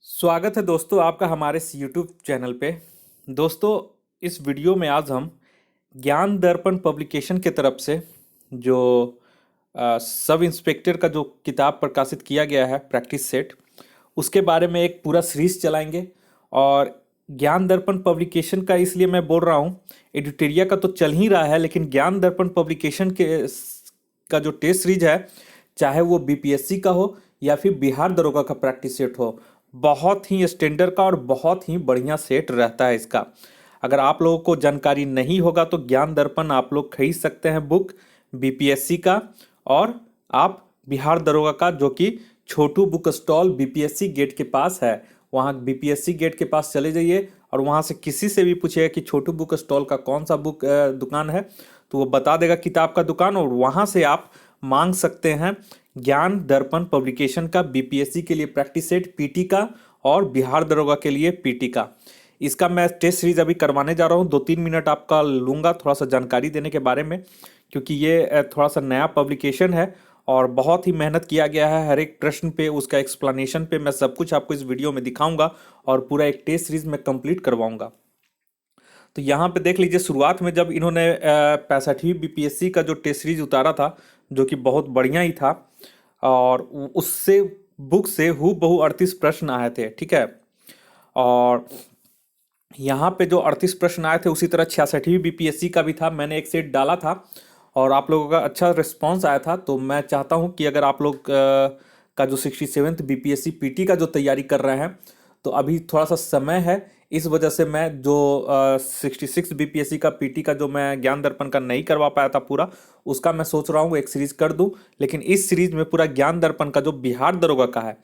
स्वागत है दोस्तों आपका हमारे इस यूट्यूब चैनल पे। दोस्तों, इस वीडियो में आज हम ज्ञान दर्पण पब्लिकेशन की तरफ से जो सब इंस्पेक्टर का जो किताब प्रकाशित किया गया है प्रैक्टिस सेट, उसके बारे में एक पूरा सीरीज चलाएंगे। और ज्ञान दर्पण पब्लिकेशन का इसलिए मैं बोल रहा हूँ, एडिटोरिया का तो चल ही रहा है, लेकिन ज्ञान दर्पण पब्लिकेशन के का जो टेस्ट सीरीज है, चाहे वो बीपीएससी का हो या फिर बिहार दरोगा का प्रैक्टिस सेट हो, बहुत ही स्टैंडर्ड का और बहुत ही बढ़िया सेट रहता है इसका। अगर आप लोगों को जानकारी नहीं होगा तो ज्ञान दर्पण आप लोग खरीद सकते हैं बुक बीपीएससी का, और आप बिहार दरोगा का, जो कि छोटू बुक स्टॉल बीपीएससी गेट के पास है, वहाँ बीपीएससी गेट के पास चले जाइए और वहाँ से किसी से भी पूछिएगा कि छोटू बुक स्टॉल का कौन सा बुक दुकान है, तो वो बता देगा किताब का दुकान, और वहाँ से आप मांग सकते हैं ज्ञान दर्पण पब्लिकेशन का बीपीएससी के लिए प्रैक्टिस सेट पीटी का और बिहार दरोगा के लिए पीटी का। इसका मैं टेस्ट सीरीज अभी करवाने जा रहा हूँ, 2-3 मिनट आपका लूँगा थोड़ा सा जानकारी देने के बारे में, क्योंकि ये थोड़ा सा नया पब्लिकेशन है और बहुत ही मेहनत किया गया है। हर एक प्रश्न पे उसका एक्सप्लेनेशन पे मैं सब कुछ आपको इस वीडियो में दिखाऊंगा और पूरा एक टेस्ट सीरीज में कंप्लीट करवाऊंगा। तो यहाँ पे देख लीजिए, शुरुआत में जब इन्होंने 65वीं बीपीएससी का जो टेस्ट सीरीज उतारा था, जो कि बहुत बढ़िया ही था, और उससे बुक से हूबहू 38 प्रश्न आए थे, ठीक है। और यहाँ पे जो 38 प्रश्न आए थे, उसी तरह 66वीं बीपीएससी का भी था। मैंने एक सेट डाला था और आप लोगों का अच्छा रिस्पांस आया था। तो मैं चाहता हूँ कि अगर आप लोग का जो 67th बीपीएससी पीटी का जो तैयारी कर रहे हैं, तो अभी थोड़ा सा समय है, इस वजह से मैं जो 66 बीपीएससी का पीटी का जो मैं ज्ञान दर्पण का नहीं करवा पाया था पूरा, उसका मैं सोच रहा हूँ एक सीरीज कर दूं। लेकिन इस सीरीज में पूरा ज्ञान दर्पण का जो बिहार दरोगा का है,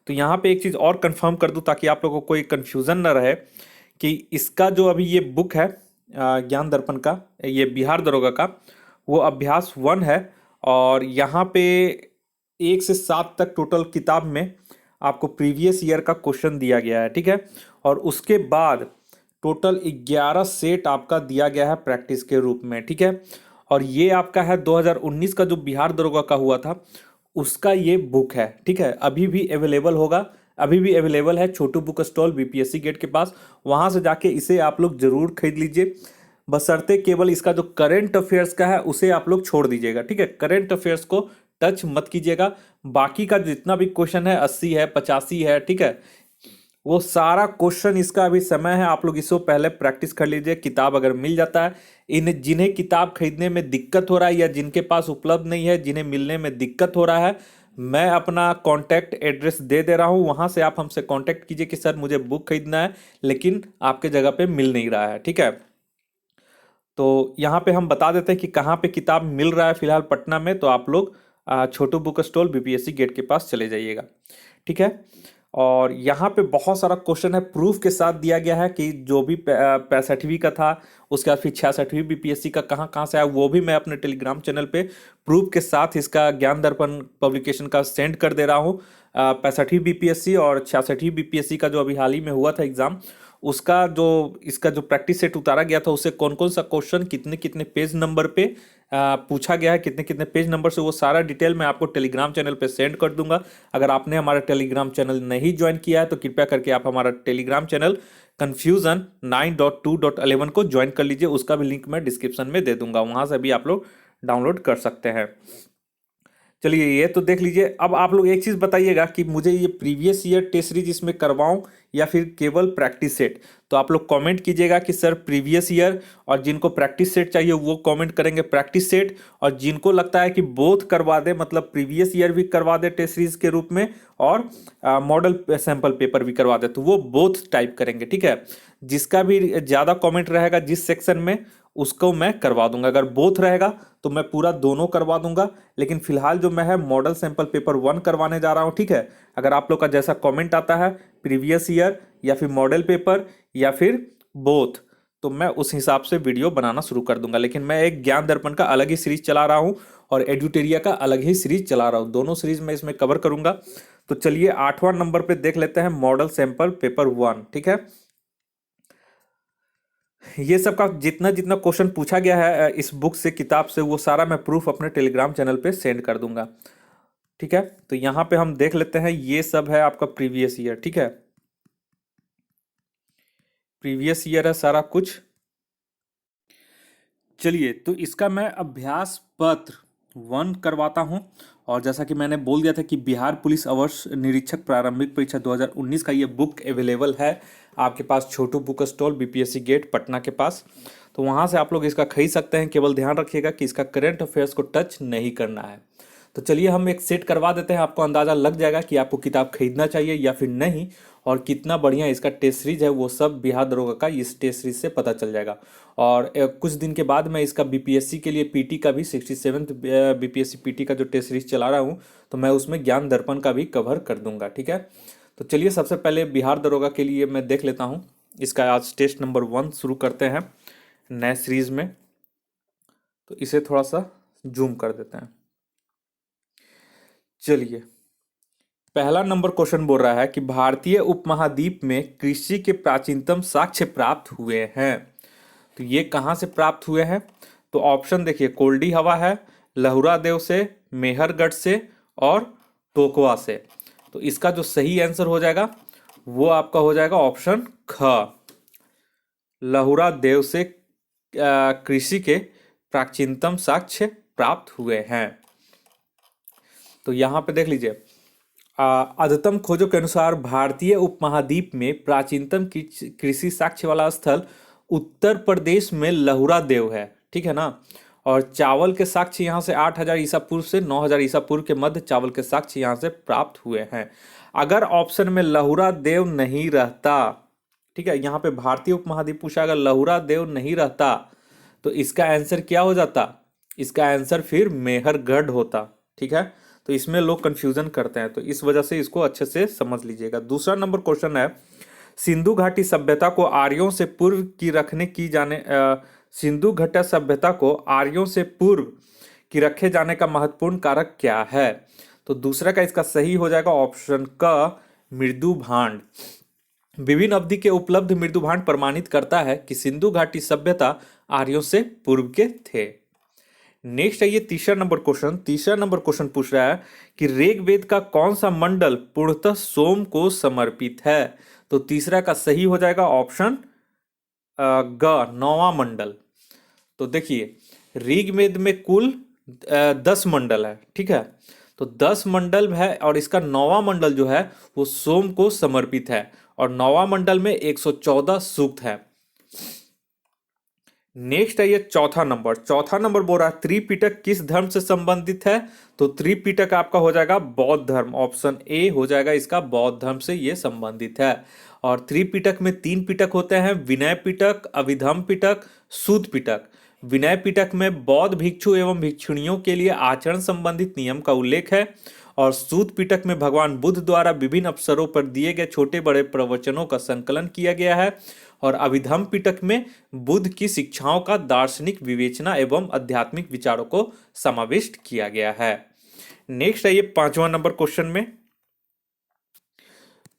तो यहाँ पे एक चीज़ और कंफर्म कर दूं ताकि आप लोगों को कोई कंफ्यूजन न रहे, कि इसका जो अभी ये बुक है ज्ञान दर्पण का, ये बिहार दरोगा का, वो अभ्यास 1 है। और यहाँ पे 1 से 7 तक टोटल किताब में आपको प्रीवियस ईयर का क्वेश्चन दिया गया है, ठीक है। और उसके बाद टोटल 11 सेट आपका दिया गया है प्रैक्टिस के रूप में, ठीक है। और ये आपका है 2019 का जो बिहार दरोगा का हुआ था, उसका ये बुक है, ठीक है। अभी भी अवेलेबल होगा, अभी भी अवेलेबल है छोटू बुक स्टॉल बीपीएससी गेट के पास, वहां से जाके इसे आप लोग जरूर खरीद लीजिए। बशर्ते केवल इसका जो करंट अफेयर्स का है उसे आप लोग छोड़ दीजिएगा, ठीक है। करंट अफेयर्स को टच मत कीजिएगा। बाकी का जितना भी क्वेश्चन है, 80 है, 85 है, ठीक है, वो सारा क्वेश्चन इसका अभी समय है, आप लोग इसको पहले प्रैक्टिस कर लीजिए। किताब अगर मिल जाता है, इन जिन्हें किताब खरीदने में दिक्कत हो रहा है या जिनके पास उपलब्ध नहीं है, जिन्हें मिलने में दिक्कत हो रहा है, मैं अपना कॉन्टैक्ट एड्रेस दे रहा हूँ, वहां से आप हमसे कॉन्टैक्ट कीजिए कि सर मुझे बुक खरीदना है लेकिन आपके जगह पे मिल नहीं रहा है, ठीक है। तो यहाँ पे हम बता देते हैं कि कहाँ पे किताब मिल रहा है फिलहाल पटना में। तो आप लोग छोटू बुक स्टॉल बीपीएससी गेट के पास चले जाइएगा, ठीक है। और यहाँ पे बहुत सारा क्वेश्चन है, प्रूफ के साथ दिया गया है कि जो भी 65वीं का था, उसके बाद फिर 66वीं बीपीएससी का कहाँ कहाँ से आया, वो भी मैं अपने टेलीग्राम चैनल पे प्रूफ के साथ इसका ज्ञान दर्पण पब्लिकेशन का सेंड कर दे रहा हूँ। 65वीं बीपीएससी और 66वीं बीपीएससी का जो अभी हाल ही में हुआ था एग्जाम, उसका जो इसका जो प्रैक्टिस सेट उतारा गया था, उससे कौन कौन सा क्वेश्चन कितने कितने पेज नंबर पे पूछा गया है, कितने कितने पेज नंबर से, वो सारा डिटेल मैं आपको टेलीग्राम चैनल पे सेंड कर दूंगा। अगर आपने हमारा टेलीग्राम चैनल नहीं ज्वाइन किया है तो कृपया करके आप हमारा टेलीग्राम चैनल कन्फ्यूजन 9.2.11 को ज्वाइन कर लीजिए। उसका भी लिंक मैं डिस्क्रिप्शन में दे दूंगा, वहां से भी आप लोग डाउनलोड कर सकते हैं। चलिए, ये तो देख लीजिए। अब आप लोग एक चीज़ बताइएगा कि मुझे ये प्रीवियस ईयर टेस्ट सीरीज इसमें करवाऊं या फिर केवल प्रैक्टिस सेट। तो आप लोग कमेंट कीजिएगा कि सर प्रीवियस ईयर, और जिनको प्रैक्टिस सेट चाहिए वो कमेंट करेंगे प्रैक्टिस सेट, और जिनको लगता है कि बोथ करवा दे, मतलब प्रीवियस ईयर भी करवा दे टेस्ट सीरीज के रूप में और मॉडल सैंपल पेपर भी करवा दे, तो वो बोथ टाइप करेंगे, ठीक है। जिसका भी ज़्यादा कॉमेंट रहेगा जिस सेक्शन में, उसको मैं करवा दूंगा। अगर बोथ रहेगा तो मैं पूरा दोनों करवा दूंगा, लेकिन फिलहाल जो मैं है मॉडल सैंपल पेपर 1 करवाने जा रहा हूं, ठीक है। अगर आप लोग का जैसा कमेंट आता है, प्रीवियस ईयर या फिर मॉडल पेपर या फिर बोथ, तो मैं उस हिसाब से वीडियो बनाना शुरू कर दूंगा। लेकिन मैं एक ज्ञान दर्पण का अलग ही सीरीज चला रहा हूं और एडुटेरिया का अलग ही सीरीज चला रहा हूं, दोनों सीरीज में इसमें कवर करूंगा। तो चलिए 8वां नंबर पे देख लेते हैं, मॉडल सैंपल पेपर 1, ठीक है। ये सब का जितना जितना क्वेश्चन पूछा गया है इस बुक से, किताब से, वो सारा मैं प्रूफ अपने टेलीग्राम चैनल पे सेंड कर दूंगा, ठीक है। तो यहाँ पे हम देख लेते हैं, ये सब है आपका प्रीवियस ईयर, ठीक है। प्रीवियस ईयर है सारा कुछ। चलिए, तो इसका मैं अभ्यास पत्र 1 करवाता हूँ। और जैसा कि मैंने बोल दिया था कि बिहार पुलिस अवर निरीक्षक प्रारंभिक परीक्षा 2019 का ये बुक अवेलेबल है आपके पास, Chhotu book stall, BPSC gate Patna के पास। तो वहाँ से आप लोग इसका खरीद सकते हैं। केवल ध्यान रखिएगा कि इसका करंट अफेयर्स को टच नहीं करना है। तो चलिए हम एक सेट करवा देते हैं, आपको अंदाज़ा लग जाएगा कि आपको किताब खरीदना चाहिए या फिर नहीं, और कितना बढ़िया इसका टेस्ट सीरीज है वो सब बिहार दरोगा का इस टेस्ट सीरीज से पता चल जाएगा। और कुछ दिन के बाद मैं इसका बीपीएससी के लिए पीटी का भी 67th बीपीएससी पीटी का जो टेस्ट सीरीज चला रहा हूँ, तो मैं उसमें ज्ञान दर्पण का भी कवर कर दूंगा, ठीक है। तो चलिए सबसे पहले बिहार दरोगा के लिए मैं देख लेता हूँ। इसका आज टेस्ट नंबर 1 शुरू करते हैं नए सीरीज में। तो इसे थोड़ा सा जूम कर देते हैं। चलिए, पहला नंबर क्वेश्चन बोल रहा है कि भारतीय उपमहाद्वीप में कृषि के प्राचीनतम साक्ष्य प्राप्त हुए हैं। तो ये कहाँ से प्राप्त हुए हैं? तो ऑप्शन देखिए, कोल्डी हवा है, लहुरा देव से, मेहरगढ़ से और टोकवा से। तो इसका जो सही आंसर हो जाएगा वो आपका हो जाएगा ऑप्शन ख, लहुरा देव से कृषि के प्राचीनतम साक्ष्य प्राप्त हुए हैं। तो यहाँ पे देख लीजिए, अद्यतन खोजों के अनुसार भारतीय उपमहाद्वीप में प्राचीनतम कृषि साक्ष्य वाला स्थल उत्तर प्रदेश में लहुरा देव है, ठीक है ना। और चावल के साक्ष्य यहाँ से 8000 ईसा पूर्व से 9000 ईसा पूर्व के मध्य चावल के साक्ष्य यहाँ से प्राप्त हुए हैं। अगर ऑप्शन में लहुरा देव नहीं रहता, ठीक है, यहाँ पे भारतीय उपमहाद्वीप पूछा, अगर लहुरा देव नहीं रहता तो इसका आंसर क्या हो जाता? इसका आंसर फिर मेहरगढ़ होता, ठीक है। तो इसमें लोग कंफ्यूजन करते हैं, तो इस वजह से इसको अच्छे से समझ लीजिएगा। दूसरा नंबर क्वेश्चन है, सिंधु घाटी सभ्यता को आर्यों से पूर्व की रखने की जाने सिंधु घाटी सभ्यता को आर्यों से पूर्व की रखे जाने का महत्वपूर्ण कारक क्या है? तो दूसरा का इसका सही हो जाएगा ऑप्शन क, मृदु भांड। विभिन्न अवधि के उपलब्ध मृदु भांड प्रमाणित करता है कि सिंधु घाटी सभ्यता आर्यों से पूर्व के थे। नेक्स्ट है ये तीसरा नंबर क्वेश्चन। तीसरा नंबर क्वेश्चन पूछ रहा है कि ऋग्वेद का कौन सा मंडल पूर्णतः सोम को समर्पित है? तो तीसरा का सही हो जाएगा ऑप्शन ग, 9वां मंडल। तो देखिए, ऋग्वेद में कुल 10 मंडल है, ठीक है। तो 10 मंडल है और इसका 9वां मंडल जो है वो सोम को समर्पित है, और 9वां मंडल में 114 सूक्त है। नेक्स्ट है ये चौथा नंबर। चौथा नंबर बोल रहा है त्रिपिटक किस धर्म से संबंधित है? तो त्रिपिटक आपका हो जाएगा बौद्ध धर्म, ऑप्शन ए हो जाएगा इसका, बौद्ध धर्म से ये संबंधित है। और त्रिपिटक में 3 पिटक होते हैं, विनय पिटक, अभिधम पिटक, सूत पिटक। विनय पिटक में बौद्ध भिक्षु एवं भिक्षुणियों के लिए आचरण संबंधित नियम का उल्लेख है, और सूत पिटक में भगवान बुद्ध द्वारा विभिन्न अवसरों पर दिए गए छोटे बड़े प्रवचनों का संकलन किया गया है, और अभिधम पिटक में बुद्ध की शिक्षाओं का दार्शनिक विवेचना एवं आध्यात्मिक विचारों को समाविष्ट किया गया है। नेक्स्ट है ये 5वां नंबर क्वेश्चन में।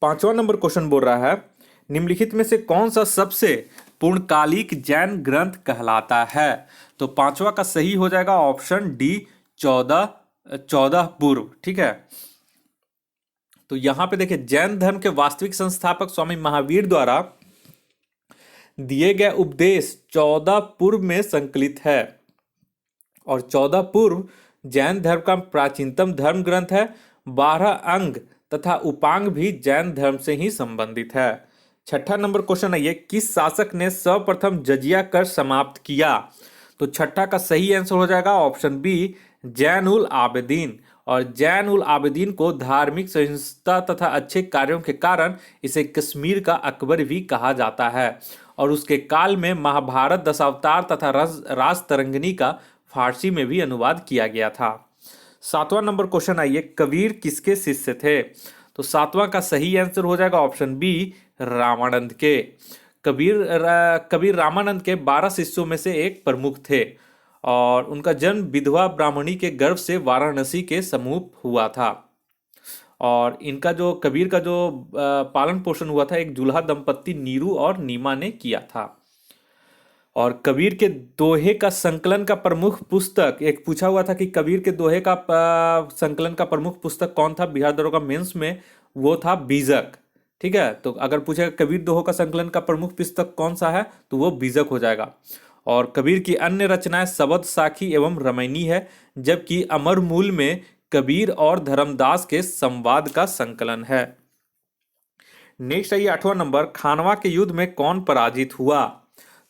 5वां नंबर क्वेश्चन बोल रहा है निम्नलिखित में से कौन सा सबसे पूर्णकालिक जैन ग्रंथ कहलाता है? तो 5वां का सही हो जाएगा ऑप्शन डी, 14 पूर्व, ठीक है। तो यहां पे देखिए, जैन धर्म के वास्तविक संस्थापक स्वामी महावीर द्वारा दिए गए उपदेश 14 पूर्व में संकलित है, और 14 पूर्व जैन धर्म का प्राचीनतम धर्म ग्रंथ है। 12 अंग तथा उपांग भी जैन धर्म से ही संबंधित है। छठा नंबर क्वेश्चन है ये, किस शासक ने सर्वप्रथम जजिया कर समाप्त किया? तो छठा का सही आंसर हो जाएगा ऑप्शन बी, जैन उल आबिदीन। और जैन उल आबिदीन को धार्मिक सहिष्णुता तथा अच्छे कार्यों के कारण इसे कश्मीर का अकबर भी कहा जाता है, और उसके काल में महाभारत, दशावतार तथा राजतरंगिणी का फारसी में भी अनुवाद किया गया था। 7वां नंबर क्वेश्चन आइए, कबीर किसके शिष्य थे? तो 7वां का सही आंसर हो जाएगा ऑप्शन बी, रामानंद के। कबीर रामानंद के 12 शिष्यों में से एक प्रमुख थे, और उनका जन्म विधवा ब्राह्मणी के गर्भ से वाराणसी के समीप हुआ था। और इनका जो कबीर का जो पालन पोषण हुआ था एक दूल्हा दंपत्ति नीरू और नीमा ने किया था। और कबीर के दोहे का संकलन का प्रमुख पुस्तक, एक पूछा हुआ था कि कबीर के दोहे का संकलन का प्रमुख पुस्तक कौन था बिहार दरोगा मेंस में, वो था बीजक, ठीक है, तो अगर पूछेगा कबीर दोहो का संकलन का प्रमुख पुस्तक कौन सा है, तो वो बीजक हो जाएगा। और कबीर की अन्य रचनाएं सबद साखी एवं रमैनी है, जबकि अमर मूल में कबीर और धर्मदास के संवाद का संकलन है। नेक्स्ट है ये 8वां नंबर, खानवा के युद्ध में कौन पराजित हुआ?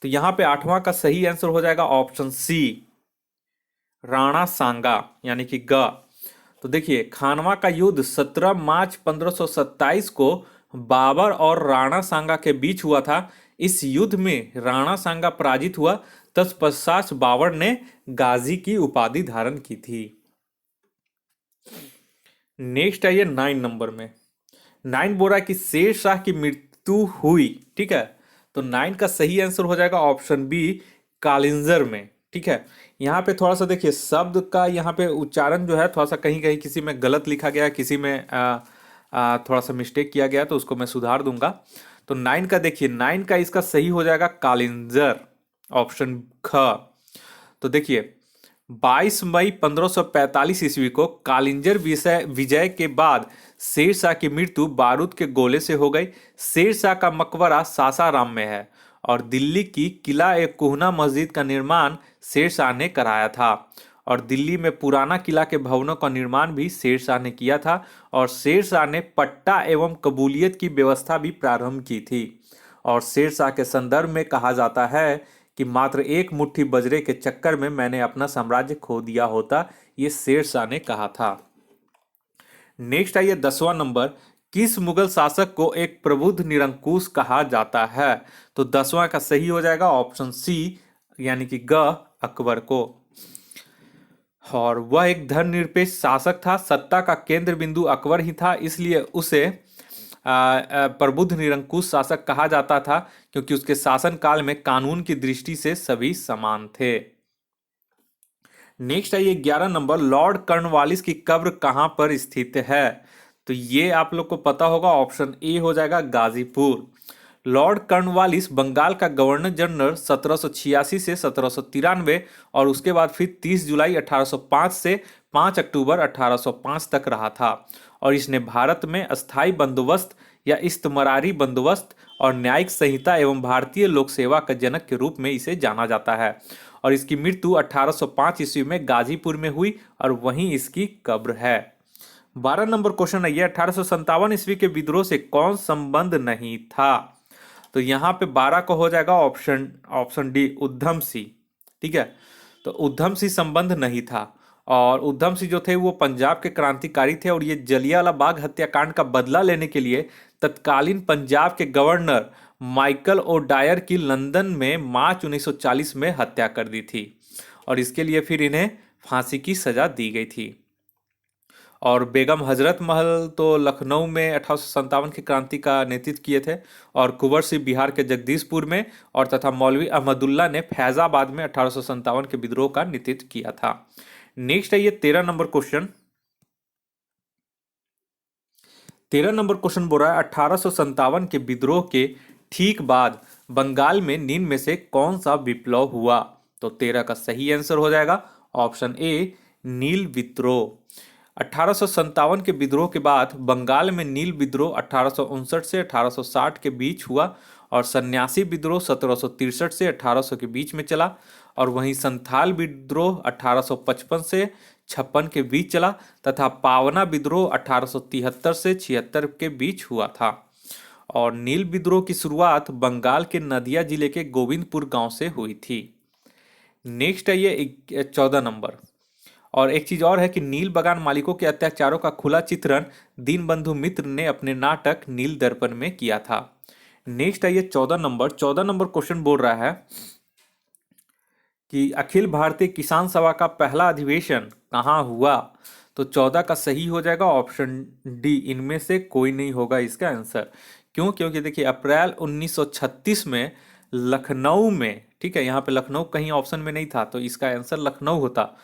तो यहाँ पे 8वां का सही आंसर हो जाएगा ऑप्शन सी, राणा सांगा, यानी कि ग। तो देखिए, खानवा का युद्ध 17 मार्च 1527 को बाबर और राणा सांगा के बीच हुआ था। इस युद्ध में राणा सांगा पराजित हुआ, तत्पश्चात बाबर ने गाजी की उपाधि धारण की थी। नेक्स्ट है ये 9 नंबर में, 9 बोल रहा है कि शेर शाह की मृत्यु हुई। ठीक है, तो 9 का सही आंसर हो जाएगा ऑप्शन बी, कालिंजर में। ठीक है, यहाँ पे थोड़ा सा देखिए शब्द का यहाँ पे उच्चारण जो है थोड़ा सा कहीं कहीं किसी में गलत लिखा गया है, किसी में थोड़ा सा मिस्टेक किया गया, तो उसको मैं सुधार दूंगा। तो 9 का देखिए, 9 का इसका सही हो जाएगा कालिंजर, ऑप्शन ख। तो देखिए 22 मई 1545 ईस्वी को कालिंजर विजय विजय के बाद शेर शाह की मृत्यु बारूद के गोले से हो गई। शेर शाह का मकबरा सासाराम में है और दिल्ली की किला ए कुहना मस्जिद का निर्माण शेर शाह ने कराया था। और दिल्ली में पुराना किला के भवनों का निर्माण भी शेर शाह ने किया था। और शेर शाह ने पट्टा एवं कबूलियत की व्यवस्था भी प्रारंभ की थी। और शेर शाह के संदर्भ में कहा जाता है कि मात्र एक मुट्ठी बजरे के चक्कर में मैंने अपना साम्राज्य खो दिया होता, ये शेर शाह ने कहा था। नेक्स्ट आइए 10वां नंबर, किस मुगल शासक को एक प्रबुद्ध निरंकुश कहा जाता है? तो 10वां का सही हो जाएगा ऑप्शन सी, यानी कि ग, अकबर को। और वह एक धर्मनिरपेक्ष शासक था, सत्ता का केंद्र बिंदु अकबर ही था, इसलिए उसे प्रबुद्ध निरंकुश शासक कहा जाता था, क्योंकि उसके शासन काल में कानून की दृष्टि से सभी समान थे। नेक्स्ट है ये 11 नंबर, लॉर्ड कर्नवालिस की कब्र कहां पर स्थित है? तो ये आप लोग को पता होगा, ऑप्शन ए हो जाएगा गाजीपुर। लॉर्ड कर्नवालिस बंगाल का गवर्नर जनरल 1786 से 1793 और उसके बाद फिर 30 जुलाई 1805 से 5 अक्टूबर 1805 तक रहा था। और इसने भारत में अस्थाई बंदोबस्त या इस्तमरारी बंदोबस्त और न्यायिक संहिता एवं भारतीय लोक सेवा का जनक के रूप में इसे जाना जाता है। और इसकी मृत्यु 1805 ईस्वी में गाजीपुर में हुई और वहीं इसकी कब्र है। 12 नंबर क्वेश्चन है ये, 1857 ईस्वी के विद्रोह से कौन संबंध नहीं था? तो यहाँ पे 12 को हो जाएगा ऑप्शन डी, उद्धम सिंह। ठीक है, तो उद्धम सिंह संबंध नहीं था। और उद्धम सिंह जो थे वो पंजाब के क्रांतिकारी थे और ये जलियांवाला बाग हत्याकांड का बदला लेने के लिए तत्कालीन पंजाब के गवर्नर माइकल ओ डायर की लंदन में मार्च 1940 में हत्या कर दी थी। और इसके लिए फिर इन्हें फांसी की सजा दी गई थी। और बेगम हजरत महल तो लखनऊ में 1857 की क्रांति का नेतृत्व किए थे। और कुंवर सिंह बिहार के जगदीशपुर में, और तथा मौलवी अहमदुल्ला ने फैजाबाद में 1857 के विद्रोह का नेतृत्व किया था। नेक्स्ट है ये 13 नंबर क्वेश्चन। 13 नंबर क्वेश्चन बोल रहा है 1857 के विद्रोह के ठीक बाद बंगाल में निम्न में से कौन सा विप्लव हुआ? तो 13 का सही आंसर हो जाएगा ऑप्शन ए, नील विद्रोह। 1857 के विद्रोह के बाद बंगाल में नील विद्रोह 1859 से 1860 के बीच हुआ। और सन्यासी विद्रोह 1763 से 1800 के बीच में चला। और वहीं संथाल विद्रोह 1855 से 56 के बीच चला। तथा पावना विद्रोह 1873 से 76 के बीच हुआ था। और नील विद्रोह की शुरुआत बंगाल के नदिया जिले के गोविंदपुर गांव से हुई थी। नेक्स्ट है ये 14 नंबर। और एक चीज और है कि नील बगान मालिकों के अत्याचारों का खुला चित्रण दीनबंधु मित्र ने अपने नाटक नील दर्पण में किया था। नेक्स्ट है ये 14 नंबर। 14 नंबर क्वेश्चन बोल रहा है कि अखिल भारतीय किसान सभा का पहला अधिवेशन कहाँ हुआ? तो 14 का सही हो जाएगा ऑप्शन डी, इनमें से कोई नहीं होगा इसका आंसर। क्यों? क्योंकि देखिए अप्रैल 1936 में लखनऊ में, ठीक है, यहाँ पे लखनऊ कहीं ऑप्शन में नहीं था, तो इसका आंसर लखनऊ होता।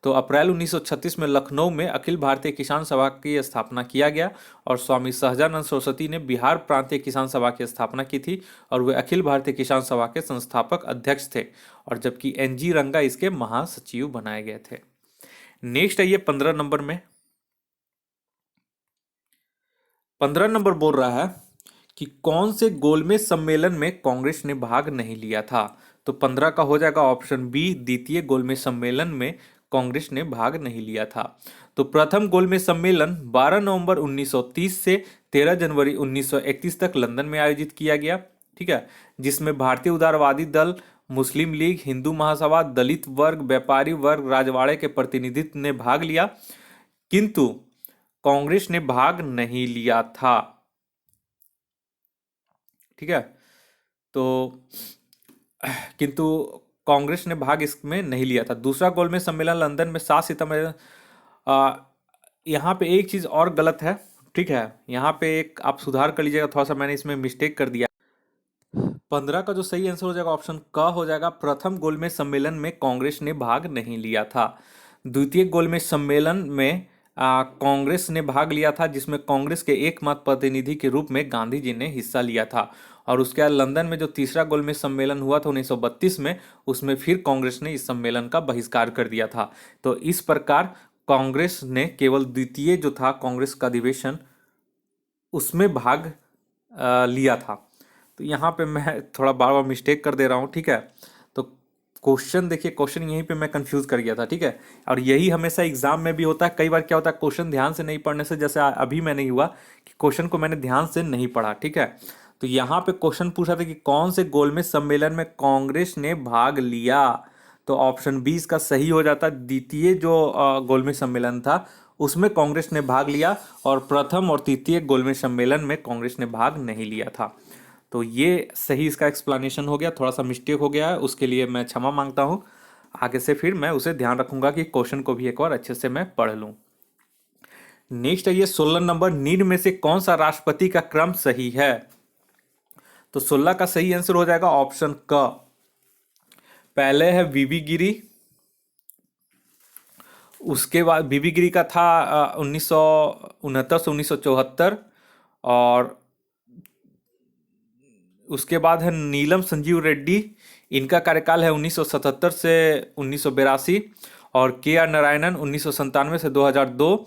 तो अप्रैल 1936 में लखनऊ में अखिल भारतीय किसान सभा की स्थापना किया गया। और स्वामी सहजानंद सरस्वती ने बिहार प्रांतीय किसान सभा की स्थापना की थी और वे अखिल भारतीय किसान सभा के संस्थापक अध्यक्ष थे। और जबकि एनजी रंगा इसके महासचिव बनाए गए थे। नेक्स्ट है ये 15 नंबर में। 15 नंबर बोल रहा है कि कौन से गोलमेज सम्मेलन में कांग्रेस ने भाग नहीं लिया था। तो 15 का हो जाएगा ऑप्शन बी, द्वितीय गोलमेज सम्मेलन में कांग्रेस ने भाग नहीं लिया था। तो प्रथम गोलमेज सम्मेलन 12 नवंबर 1930 से 13 जनवरी 1931 तक लंदन में आयोजित किया गया, ठीक है, जिसमें भारतीय उदारवादी दल, मुस्लिम लीग, हिंदू महासभा, दलित वर्ग, व्यापारी वर्ग, राजवाड़े के प्रतिनिधित्व ने भाग लिया, किंतु कांग्रेस ने भाग नहीं लिया था, ठीक है। तो किंतु कांग्रेस ने भाग इसमें नहीं लिया था। दूसरा गोलमेज सम्मेलन लंदन में 7 सितंबर। यहाँ पे एक चीज और गलत है, ठीक है, यहाँ पे एक आप सुधार कर लीजिएगा, थोड़ा सा मैंने इसमें मिस्टेक कर दिया। 15 का जो सही आंसर हो जाएगा ऑप्शन क हो जाएगा, प्रथम गोलमेज सम्मेलन में कांग्रेस ने भाग नहीं लिया था। द्वितीय गोलमेज सम्मेलन में कांग्रेस ने भाग लिया था, जिसमें कांग्रेस के एकमात्र प्रतिनिधि के रूप में गांधी जी ने हिस्सा लिया था। और उसके बाद लंदन में जो तीसरा गोलमेज सम्मेलन हुआ था 1932 में, उसमें फिर कांग्रेस ने इस सम्मेलन का बहिष्कार कर दिया था। तो इस प्रकार कांग्रेस ने केवल द्वितीय जो था कांग्रेस का अधिवेशन, उसमें भाग लिया था। तो यहाँ पे मैं थोड़ा बार बार मिस्टेक कर दे रहा हूँ, ठीक है। तो क्वेश्चन देखिए, क्वेश्चन यहीं पे मैं कंफ्यूज कर गया था, ठीक है। और यही हमेशा एग्जाम में भी होता है। कई बार क्या होता है, क्वेश्चन ध्यान से नहीं पढ़ने से, जैसे अभी मैं नहीं हुआ कि क्वेश्चन को मैंने ध्यान से नहीं पढ़ा, ठीक है। तो यहाँ पे क्वेश्चन पूछा था कि कौन से गोलमेज सम्मेलन में कांग्रेस ने भाग लिया, तो ऑप्शन बी इसका सही हो जाता। द्वितीय जो गोलमेज सम्मेलन था उसमें कांग्रेस ने भाग लिया, और प्रथम और तृतीय गोलमेज सम्मेलन में कांग्रेस ने भाग नहीं लिया था। तो ये सही इसका एक्सप्लेनेशन हो गया, थोड़ा सा मिस्टेक हो गया है, उसके लिए मैं क्षमा मांगता हूँ। आगे से फिर मैं उसे ध्यान रखूंगा कि क्वेश्चन को भी एक बार अच्छे से मैं पढ़ लूँ। नेक्स्ट है ये 16 नंबर, निम्न में से कौन सा राष्ट्रपति का क्रम सही है। तो 16 का सही आंसर हो जाएगा ऑप्शन क। पहले है वीवी गिरी, उसके बाद बीबी गिरी का था 1969 से 1974, और उसके बाद है नीलम संजीव रेड्डी, इनका कार्यकाल है 1977 से 1982, और के आर नारायणन 1997 से 2002,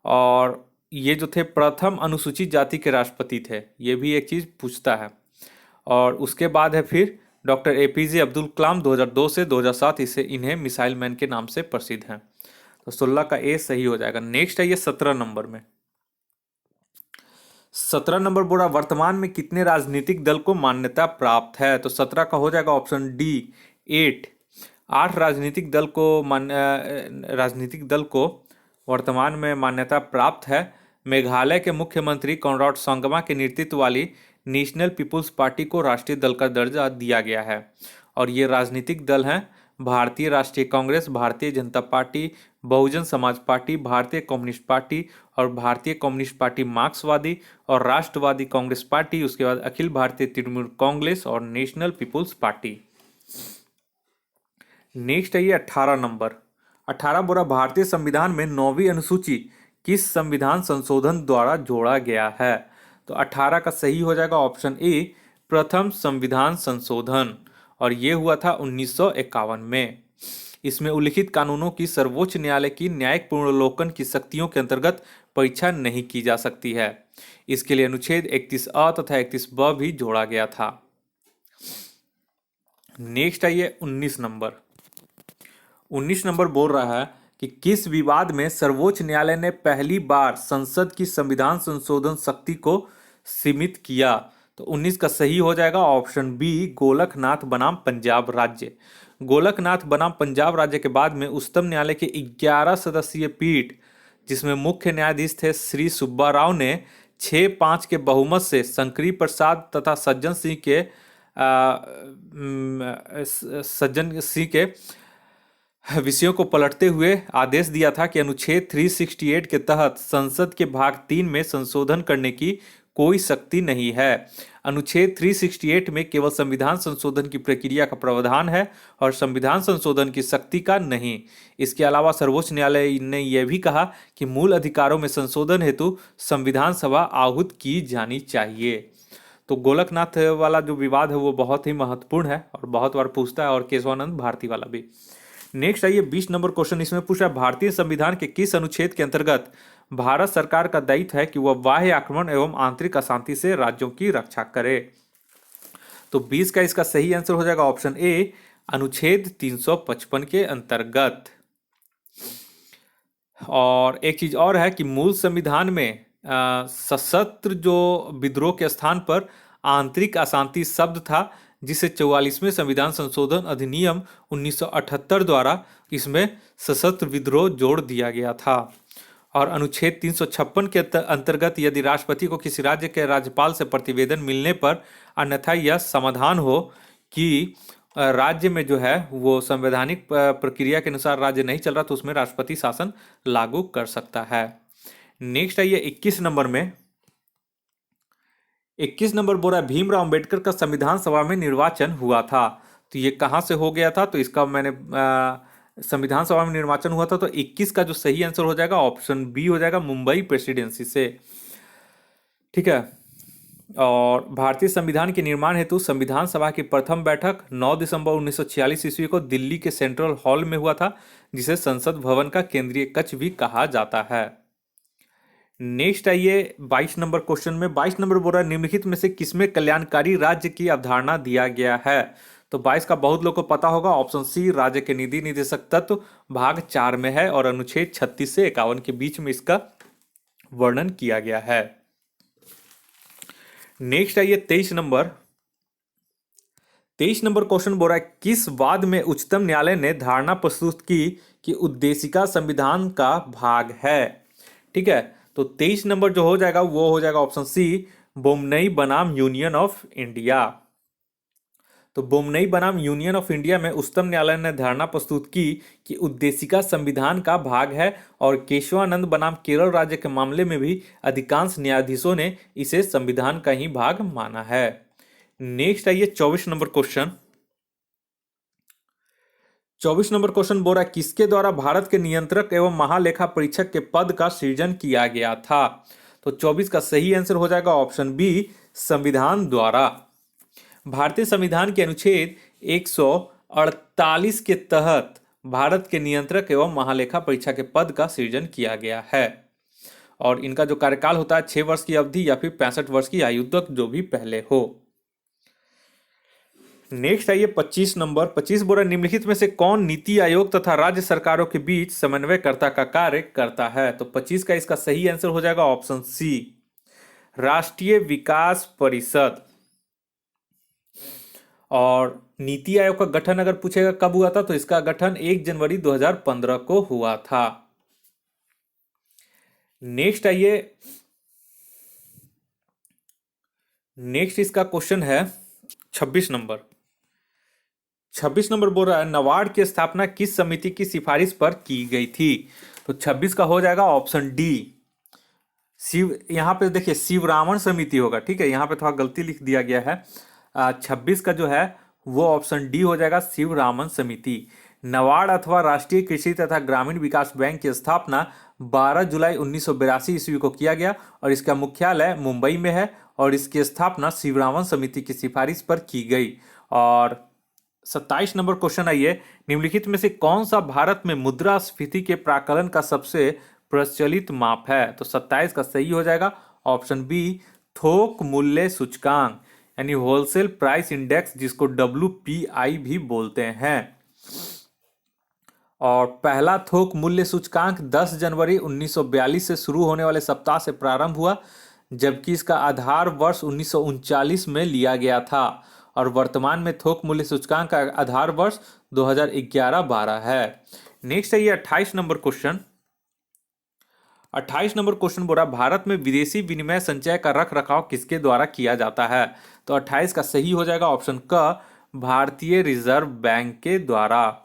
और ये जो थे प्रथम अनुसूचित जाति के राष्ट्रपति थे, ये भी एक चीज़ पूछता है। और उसके बाद है फिर डॉक्टर एपीजे अब्दुल कलाम 2002 से 2007, इसे इन्हें मिसाइल मैन के नाम से प्रसिद्ध हैं। तो 16 का ए सही हो जाएगा। नेक्स्ट है ये 17 नंबर में। 17 नंबर बोला वर्तमान में कितने राजनीतिक दल को मान्यता प्राप्त है। तो 17 का हो जाएगा ऑप्शन डी 8। 8 राजनीतिक दल को वर्तमान में मान्यता प्राप्त है। मेघालय के मुख्यमंत्री कॉनराड संगमा के नेतृत्व वाली नेशनल पीपुल्स पार्टी को राष्ट्रीय दल का दर्जा दिया गया है, और ये राजनीतिक दल हैं भारतीय राष्ट्रीय कांग्रेस, भारतीय जनता पार्टी, बहुजन समाज पार्टी, भारतीय कम्युनिस्ट पार्टी, और भारतीय कम्युनिस्ट पार्टी मार्क्सवादी, और राष्ट्रवादी कांग्रेस पार्टी, उसके बाद अखिल भारतीय तृणमूल कांग्रेस, और नेशनल पीपुल्स पार्टी। नेक्स्ट है ये 18 नंबर। 18 बोला भारतीय संविधान में 9वीं अनुसूची किस संविधान संशोधन द्वारा जोड़ा गया है। तो 18 का सही हो जाएगा ऑप्शन ए प्रथम संविधान संशोधन, और ये हुआ था 1951 में। इसमें उल्लिखित कानूनों की सर्वोच्च न्यायालय की न्यायिक पुनर्वलोकन की शक्तियों के अंतर्गत परीक्षा नहीं की जा सकती है। इसके लिए अनुच्छेद 31A तथा 31B भी जोड़ा गया था। नेक्स्ट है ये 19 नंबर। 19 नंबर बोल रहा है कि किस विवाद में सर्वोच्च न्यायालय ने पहली बार संसद की संविधान संशोधन शक्ति को सीमित किया। तो 19 का सही हो जाएगा ऑप्शन बी गोलकनाथ बनाम पंजाब राज्य। गोलकनाथ बनाम पंजाब राज्य के बाद में उच्चतम न्यायालय के 11 सदस्यीय पीठ, जिसमें मुख्य न्यायाधीश थे श्री सुब्बा राव, ने 6-5 के बहुमत से शंकरी प्रसाद तथा सज्जन सिंह के विषयों को पलटते हुए आदेश दिया था कि अनुच्छेद 368 के तहत संसद के भाग 3 में संशोधन करने की कोई शक्ति नहीं है। अनुच्छेद 368 में केवल संविधान संशोधन की प्रक्रिया का प्रावधान है और संविधान संशोधन की शक्ति का नहीं। इसके अलावा सर्वोच्च न्यायालय ने यह भी कहा कि मूल अधिकारों में संशोधन हेतु संविधान सभा आहूत की जानी चाहिए। तो गोलकनाथ वाला जो विवाद है वो बहुत ही महत्वपूर्ण है और बहुत बार पूछता है, और केशवानंद भारती वाला भी। नेक्स्ट आइए 20 नंबर क्वेश्चन। इसमें पूछा भारतीय संविधान के किस अनुच्छेद के अंतर्गत भारत सरकार का दायित्व है कि वह बाह्य आक्रमण एवं आंतरिक अशांति से राज्यों की रक्षा करे। तो 20 का इसका सही आंसर हो जाएगा ऑप्शन ए, अनुच्छेद 355 के अंतर्गत। और एक चीज और है कि मूल संविधान में सशस्त्र जो विद्रोह के स्थान पर आंतरिक अशांति शब्द था, जिसे 44वें संविधान संशोधन अधिनियम 1978 द्वारा इसमें सशस्त्र विद्रोह जोड़ दिया गया था। और अनुच्छेद 356 के अंतर्गत यदि राष्ट्रपति को किसी राज्य के राज्यपाल से प्रतिवेदन मिलने पर अन्यथा यह समाधान हो कि राज्य में जो है वो संवैधानिक प्रक्रिया के अनुसार राज्य नहीं चल रहा, तो उसमें राष्ट्रपति शासन लागू कर सकता है। नेक्स्ट आइए 21 नंबर में। 21 नंबर बोल रहा है भीमराव अंबेडकर का संविधान सभा में निर्वाचन हुआ था। तो ये कहाँ से हो गया था? तो इसका मैंने संविधान सभा में निर्वाचन हुआ था, तो 21 का जो सही आंसर हो जाएगा ऑप्शन बी हो जाएगा, मुंबई प्रेसिडेंसी से। ठीक है। और भारतीय संविधान के निर्माण हेतु संविधान सभा की प्रथम बैठक 9 दिसंबर 1946 ईस्वी को दिल्ली के सेंट्रल हॉल में हुआ था, जिसे संसद भवन का केंद्रीय कक्ष भी कहा जाता है। नेक्स्ट आइए 22 नंबर क्वेश्चन में। 22 नंबर बोल रहा है निम्नलिखित में से किसमें कल्याणकारी राज्य की अवधारणा दिया गया है? तो 22 का बहुत लोग को पता होगा, ऑप्शन सी, राज्य के निधि निर्देशक तत्व भाग 4 में है और अनुच्छेद 36 से 51 के बीच में इसका वर्णन किया गया है। नेक्स्ट आइए 23 नंबर। 23 नंबर क्वेश्चन बोल रहा है किस वाद में उच्चतम न्यायालय ने धारणा प्रस्तुत की कि उद्देशिका संविधान का भाग है? ठीक है, तो 23 नंबर जो हो जाएगा वो हो जाएगा ऑप्शन सी, बोम्बई बनाम यूनियन ऑफ इंडिया। तो बोम्बई बनाम यूनियन ऑफ इंडिया में उच्चतम न्यायालय ने धारणा प्रस्तुत की कि उद्देशिका संविधान का भाग है और केशवानंद बनाम केरल राज्य के मामले में भी अधिकांश न्यायाधीशों ने इसे संविधान का ही भाग माना है। नेक्स्ट आइए 24 नंबर क्वेश्चन। 24 नंबर क्वेश्चन बोल रहा है किसके द्वारा भारत के नियंत्रक एवं महालेखा परीक्षक के पद का सृजन किया गया था? तो 24 का सही आंसर हो जाएगा ऑप्शन बी, संविधान द्वारा। भारतीय संविधान के अनुच्छेद 148 के तहत भारत के नियंत्रक एवं महालेखा परीक्षा के पद का सृजन किया गया है और इनका जो कार्यकाल होता है 6 वर्ष की अवधि या फिर 65 वर्ष की आयु तक, जो भी पहले हो। नेक्स्ट आइए 25 नंबर। 25 बोल रहा निम्नलिखित में से कौन नीति आयोग तथा राज्य सरकारों के बीच समन्वयकर्ता का कार्य करता है? तो 25 का इसका सही आंसर हो जाएगा ऑप्शन सी, राष्ट्रीय विकास परिषद। और नीति आयोग का गठन अगर पूछेगा कब हुआ था, तो इसका गठन 1 जनवरी 2015 को हुआ था। नेक्स्ट आइए, नेक्स्ट इसका क्वेश्चन है 26 नंबर। 26 नंबर बोल रहा है नाबार्ड की स्थापना किस समिति की सिफारिश पर की गई थी? तो 26 का हो जाएगा ऑप्शन डी, शिव। यहां पे देखिए शिवरामन समिति होगा। ठीक है, यहां पे थोड़ा गलती लिख दिया गया है। 26 का जो है वो ऑप्शन डी हो जाएगा, शिवरामन समिति। नाबार्ड अथवा राष्ट्रीय कृषि तथा ग्रामीण विकास बैंक की स्थापना 12 जुलाई 1982 ईस्वी को किया गया और इसका मुख्यालय मुंबई में है और इसकी स्थापना शिवरामन समिति की सिफारिश पर की गई। और 27 नंबर क्वेश्चन आइए, निम्नलिखित में से कौन सा भारत में मुद्रास्फीति के प्राकलन का सबसे प्रचलित माप है? तो 27 का सही हो जाएगा ऑप्शन बी, थोक मूल्य सूचकांक यानी होलसेल प्राइस इंडेक्स, जिसको WPI भी बोलते हैं। और पहला थोक मूल्य सूचकांक 10 जनवरी 1942 से शुरू होने वाले सप्ताह से प्रारंभ हुआ, जबकि इसका आधार वर्ष 1939 में लिया गया था और वर्तमान में थोक मूल्य सूचकांक का आधार वर्ष 2011-12 है। नेक्स्ट है ये 28 नंबर क्वेश्चन। 28 नंबर क्वेश्चन बोल रहा भारत में विदेशी विनिमय संचय का रख रखाव किसके द्वारा किया जाता है? तो 28 का सही हो जाएगा ऑप्शन क, भारतीय रिजर्व बैंक के द्वारा।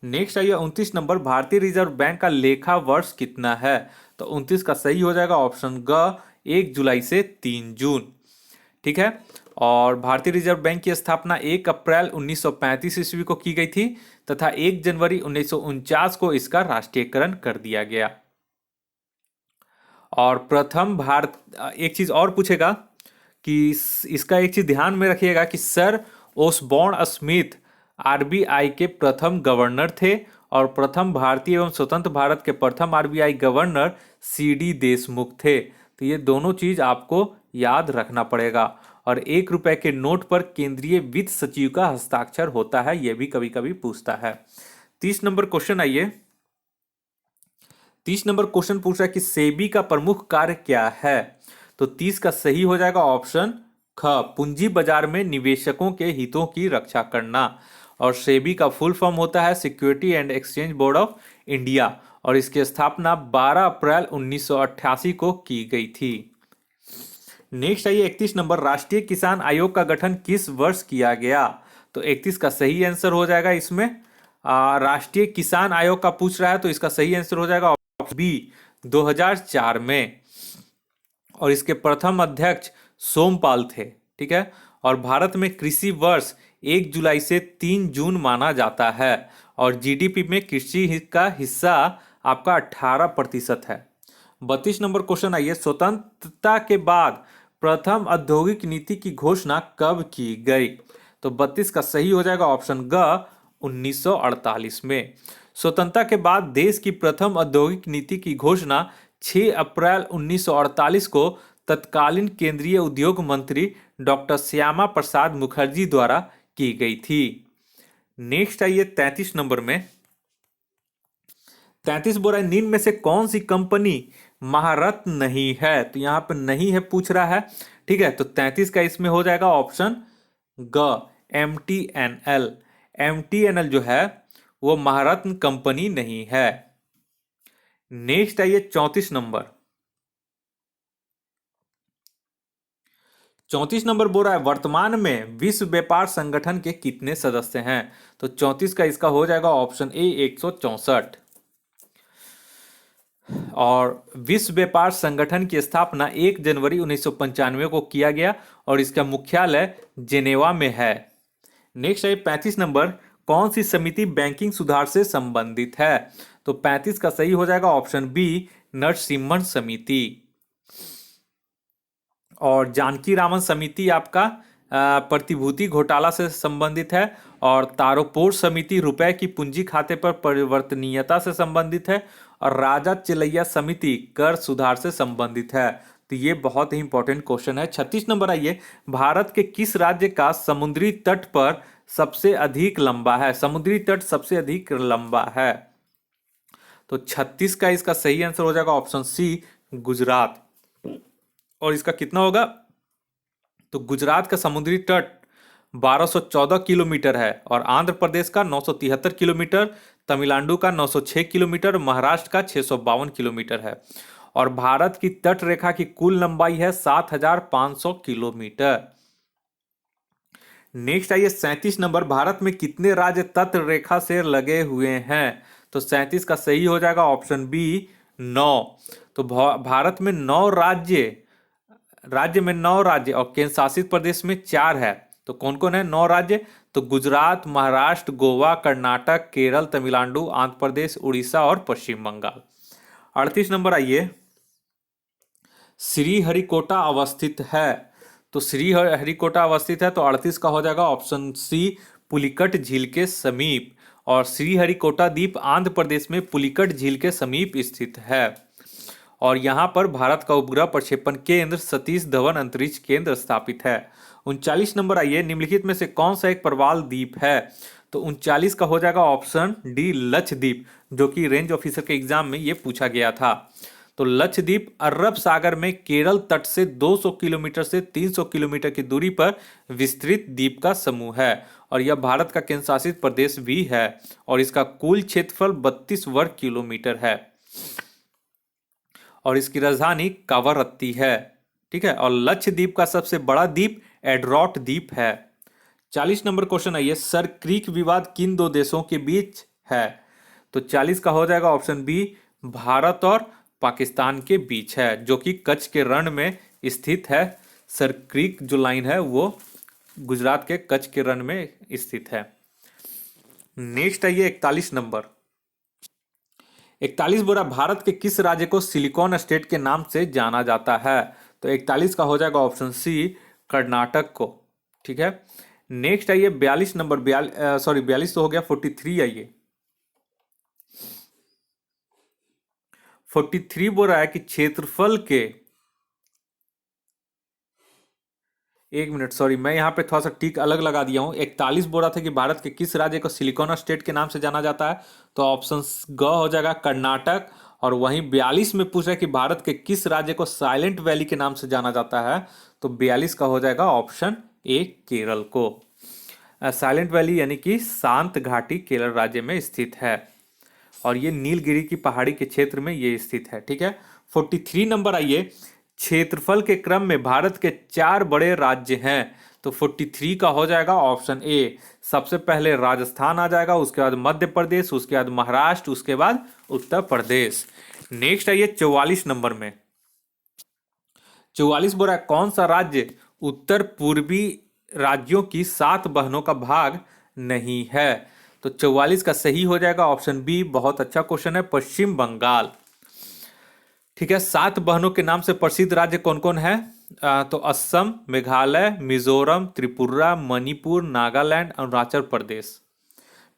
नेक्स्ट आइए 29 नंबर, भारतीय रिजर्व बैंक का लेखा वर्ष कितना है? तो 29 का सही हो जाएगा ऑप्शन ग, 1 जुलाई से 3 जून। ठीक है, और भारतीय रिजर्व बैंक की स्थापना 1 अप्रैल 1935 ईस्वी को की गई थी तथा 1 जनवरी 1949 को इसका राष्ट्रीयकरण कर दिया गया। और प्रथम भारत, एक चीज और पूछेगा कि इसका एक चीज ध्यान में रखिएगा कि सर ओसबॉर्न स्मिथ RBI के प्रथम गवर्नर थे और प्रथम भारतीय एवं स्वतंत्र भारत के प्रथम आरबीआई गवर्नर सीडी देशमुख थे। तो ये दोनों चीज आपको याद रखना पड़ेगा। और 1 रुपए के नोट पर केंद्रीय वित्त सचिव का हस्ताक्षर होता है, यह भी कभी कभी पूछता है। 30 नंबर क्वेश्चन आइए। 30 नंबर क्वेश्चन पूछ रहा है कि सेबी का प्रमुख कार्य क्या है। तो 30 का सही हो जाएगा ऑप्शन ख, पूंजी बाजार में निवेशकों के हितों की रक्षा करना। और सेबी का फुल फॉर्म होता है security and exchange board of India, और इसकी स्थापना 12 अप्रैल 1988 को की गई थी। नेक्स्ट आइए 31 नंबर, राष्ट्रीय किसान आयोग का गठन किस वर्ष किया गया। तो 31 का सही आंसर हो जाएगा इसमें राष्ट्रीय किसान आयोग का पूछ रहा है, तो इसका सही आंसर हो जाएगा ऑप्शन बी 2004 में। और इसके प्रथम अध्यक्ष सोमपाल थे। ठीक है। और भारत में कृषि वर्ष 1 जुलाई से 3 जून माना जाता है। और जीडीपी में कृषि का हिस्सा आपका 18% है। 32 नंबर क्वेश्चन आइए, स्वतंत्रता के बाद प्रथम औद्योगिक नीति की घोषणा कब की गई। तो 32 का सही हो जाएगा ऑप्शन ग 1948 में। स्वतंत्रता के बाद देश की प्रथम औद्योगिक नीति की घोषणा 6 अप्रैल 1948 को तत्कालीन केंद्रीय उद्योग मंत्री डॉक्टर श्यामा प्रसाद मुखर्जी द्वारा की गई थी। नेक्स्ट आइए 33 नंबर में। 33 बोल रहा है निम्न में से कौन सी कंपनी महारत्न नहीं है। तो यहां पर नहीं है पूछ रहा है। ठीक है। तो 33 का इसमें हो जाएगा ऑप्शन ग एमटीएनएल। एमटीएनएल जो है वो महारत्न कंपनी नहीं है। नेक्स्ट आइए 34 नंबर। 34 नंबर बोल रहा है वर्तमान में विश्व व्यापार संगठन के कितने सदस्य हैं। तो 34 का इसका हो जाएगा ऑप्शन ए 164। और विश्व व्यापार संगठन की स्थापना 1 जनवरी 1995 को किया गया और इसका मुख्यालय जेनेवा में है। नेक्स्ट है 35 नंबर, कौन सी समिति बैंकिंग सुधार से संबंधित है। तो 35 का सही हो जाएगा ऑप्शन बी नरसिम्हन समिति। और जानकी रामन समिति आपका प्रतिभूति घोटाला से संबंधित है। और तारोपोर समिति रुपए की पूंजी खाते पर परिवर्तनीयता से संबंधित है। और राजा चिलैया समिति कर सुधार से संबंधित है। तो ये बहुत ही इंपॉर्टेंट क्वेश्चन है। 36 नंबर आइए, भारत के किस राज्य का समुद्री तट पर सबसे अधिक लंबा है। समुद्री तट सबसे अधिक लंबा है। तो 36 का इसका सही आंसर हो जाएगा ऑप्शन सी गुजरात। और इसका कितना होगा। तो गुजरात का समुद्री तट 1214 किलोमीटर है। और आंध्र प्रदेश का 973 किलोमीटर, तमिलनाडु का 906 किलोमीटर, महाराष्ट्र का 652 किलोमीटर है। और भारत की तट रेखा की कुल लंबाई है 7500 किलोमीटर। नेक्स्ट आइए 37 नंबर, भारत में कितने राज्य तट रेखा से लगे हुए हैं। तो 37 का सही हो जाएगा ऑप्शन बी 9। तो भारत में 9 राज्य में 9 राज्य और केंद्र शासित प्रदेश में 4 है। तो कौन कौन है 9 राज्य। तो गुजरात, महाराष्ट्र, गोवा, कर्नाटक, केरल, तमिलनाडु, आंध्र प्रदेश, उड़ीसा और पश्चिम बंगाल। 38 नंबर आइए, श्रीहरिकोटा अवस्थित है। तो श्रीहरिकोटा अवस्थित है तो 38 का हो जाएगा ऑप्शन सी पुलिकट झील के समीप। और श्रीहरिकोटा द्वीप आंध्र प्रदेश में पुलिकट झील के समीप स्थित है। और यहां पर भारत का उपग्रह प्रक्षेपण केंद्र सतीश धवन अंतरिक्ष केंद्र स्थापित है। 39 नंबर आइए, निम्नलिखित में से कौन सा एक प्रवाल द्वीप है। तो 39 का हो जाएगा ऑप्शन डी लक्षद्वीप, जो कि रेंज ऑफिसर के एग्जाम में ये पूछा गया था। तो लक्षद्वीप अरब सागर में केरल तट से 200 किलोमीटर से 300 किलोमीटर की दूरी पर विस्तृत द्वीप का समूह है। और यह भारत का केंद्र शासित प्रदेश भी है। और इसका कुल क्षेत्रफल 32 वर्ग किलोमीटर है। और इसकी राजधानी कावारत्ती है। ठीक है। और लक्षद्वीप का सबसे बड़ा द्वीप एडरॉट द्वीप है। 40 नंबर क्वेश्चन आइए, सर क्रीक विवाद किन 2 देशों के बीच है। तो 40 का हो जाएगा ऑप्शन बी भारत और पाकिस्तान के बीच है, जो कि कच्छ के रण में स्थित है। सर क्रीक जो लाइन है वो गुजरात के कच्छ के रण में स्थित है। नेक्स्ट आइए 41 नंबर। 41 बोला भारत के किस राज्य को सिलिकॉन स्टेट के नाम से जाना जाता है। तो 41 का हो जाएगा ऑप्शन सी कर्नाटक को। ठीक है। नेक्स्ट आइए 42 नंबर, 42 तो हो गया, 43 आइए। 43 बोल रहा है कि क्षेत्रफल के, एक मिनट सॉरी, मैं यहाँ पे थोड़ा सा टिक अलग लगा दिया हूँ। 41 बोल रहा था कि भारत के किस राज्य को सिलिकॉन स्टेट के नाम से जाना जाता है, तो ऑप्शन ग हो जाएगा कर्नाटक। और वहीं 42 में पूछ रहा है कि भारत के किस राज्य को साइलेंट वैली के नाम से जाना जाता है, तो 42 का हो जाएगा ऑप्शन ए केरल को। साइलेंट वैली यानी कि शांत घाटी केरल राज्य में स्थित है, और ये नीलगिरी की पहाड़ी के क्षेत्र में ये स्थित है। ठीक है, 43 नंबर आइए, क्षेत्रफल के क्रम में भारत के 4 बड़े राज्य हैं, तो 43 का हो जाएगा ऑप्शन ए। सबसे पहले राजस्थान आ जाएगा, उसके बाद मध्य प्रदेश, उसके बाद महाराष्ट्र, उसके बाद उत्तर प्रदेश। नेक्स्ट आइए 44 नंबर में। 44 बोल रहा है कौन सा राज्य उत्तर पूर्वी राज्यों की 7 बहनों का भाग नहीं है, तो 44 का सही हो जाएगा ऑप्शन बी। बहुत अच्छा क्वेश्चन है, पश्चिम बंगाल। ठीक है, 7 बहनों के नाम से प्रसिद्ध राज्य कौन कौन है, तो असम, मेघालय, मिजोरम, त्रिपुरा, मणिपुर, नागालैंड, अरुणाचल प्रदेश।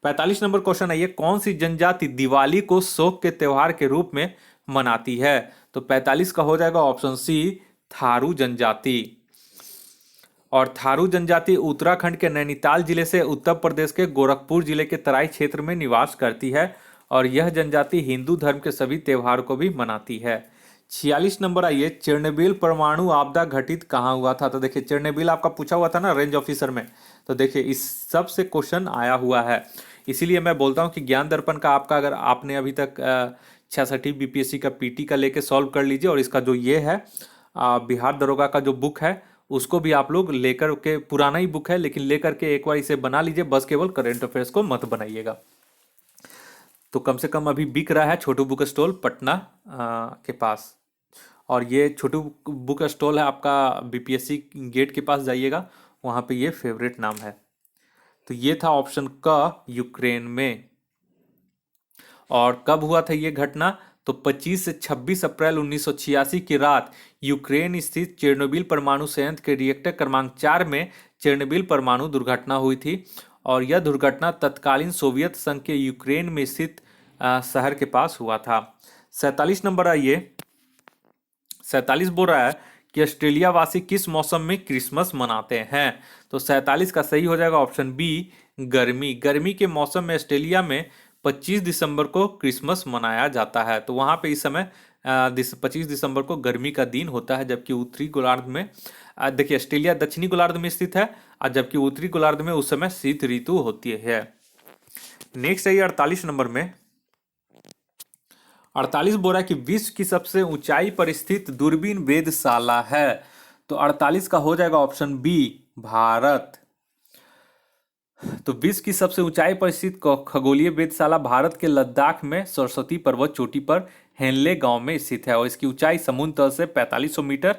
45 नंबर क्वेश्चन है, ये कौन सी जनजाति दिवाली को शोक के त्योहार के रूप में मनाती है, तो 45 का हो जाएगा ऑप्शन सी, थारू जनजाति। और थारू जनजाति उत्तराखंड के नैनीताल जिले से उत्तर प्रदेश के गोरखपुर जिले के तराई क्षेत्र में निवास करती है, और यह जनजाति हिंदू धर्म के सभी त्योहार को भी मनाती है। 46 नंबर आइए, चेरनोबिल परमाणु आपदा घटित कहाँ हुआ था, तो देखिए चेरनोबिल आपका पूछा हुआ था ना रेंज ऑफिसर में, तो देखिए इस सब से क्वेश्चन आया हुआ है। इसीलिए मैं बोलता हूँ कि ज्ञान दर्पण का आपका, अगर आपने अभी तक 66 बीपीएससी का पीटी का लेके सॉल्व कर लीजिए, और इसका जो ये है बिहार दरोगा का जो बुक है उसको भी आप लोग लेकर के, पुराना ही बुक है लेकिन लेकर के एक बार इसे बना लीजिए, बस केवल करंट अफेयर्स को मत बनाइएगा। तो कम से कम अभी बिक रहा है छोटू बुक स्टॉल पटना के पास, और ये छोटू बुक स्टॉल है आपका बीपीएससी गेट के पास जाइएगा, वहाँ पे ये फेवरेट नाम है। तो ये था ऑप्शन क, यूक्रेन में। और कब हुआ था ये घटना, तो 25 से 26 अप्रैल 1986 की रात यूक्रेन स्थित चेरनोबिल परमाणु संयंत्र के रिएक्टर क्रमांक 4 में चेरनोबिल परमाणु दुर्घटना हुई थी, और यह दुर्घटना तत्कालीन सोवियत संघ के यूक्रेन में स्थित शहर के पास हुआ था। 47 नंबर आइए, 47 बोल रहा है कि ऑस्ट्रेलिया वासी किस मौसम में क्रिसमस मनाते हैं, तो 47 का सही हो जाएगा ऑप्शन बी, गर्मी। गर्मी के मौसम में ऑस्ट्रेलिया में 25 दिसंबर को क्रिसमस मनाया जाता है, तो वहाँ पे इस समय 25 दिसंबर को गर्मी का दिन होता है, जबकि उत्तरी गोलार्ध में देखिए ऑस्ट्रेलिया दक्षिणी गोलार्ध में स्थित है, और जबकि उत्तरी गोलार्ध में उस समय शीत ऋतु होती है। नेक्स्ट है 48 नंबर में। 48 बोल रहा है कि विश्व की सबसे ऊंचाई पर स्थित दूरबीन वेधशाला है, तो 48 का हो जाएगा ऑप्शन बी, भारत। तो विश्व की सबसे ऊंचाई पर स्थित खगोलीय वेधशाला भारत के लद्दाख में सरस्वती पर्वत चोटी पर हेनले गांव में स्थित है, और इसकी ऊंचाई समुद्र तल से 4500 मीटर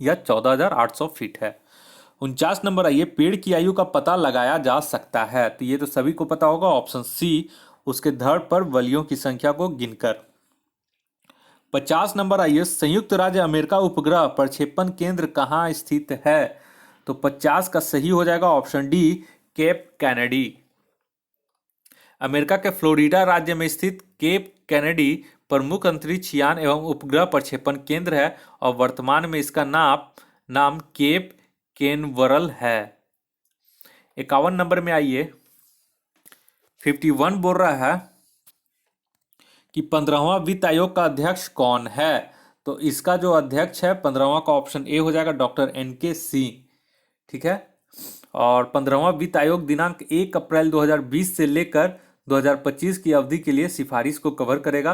या 14,800 फीट है। 49 नंबर आइए, पेड़ की आयु का पता लगाया जा सकता है, तो ये तो सभी को पता होगा, ऑप्शन सी, उसके धड़ पर बलियों की संख्या को गिनकर। 50 नंबर आइए, संयुक्त राज्य अमेरिका उपग्रह प्रक्षेपण केंद्र कहाँ स्थित है, तो 50 का सही हो जाएगा option D, Cape Kennedy. America के फ्लोरिडा राज्य में स्थित केप कैनेडी प्रमुख अंतरिक्ष यान एवं उपग्रह प्रक्षेपण केंद्र है, और वर्तमान में इसका नाम केप केनवरल है। 51 नंबर में आइए, 51 बोल रहा है कि 15वां वित्त आयोग का अध्यक्ष कौन है, तो इसका जो अध्यक्ष है 15वां का ऑप्शन ए हो जाएगा, डॉक्टर NK सिंह। ठीक है, और 15वां वित्त आयोग दिनांक 1 अप्रैल 2020 से लेकर 2025 की अवधि के लिए सिफारिश को कवर करेगा।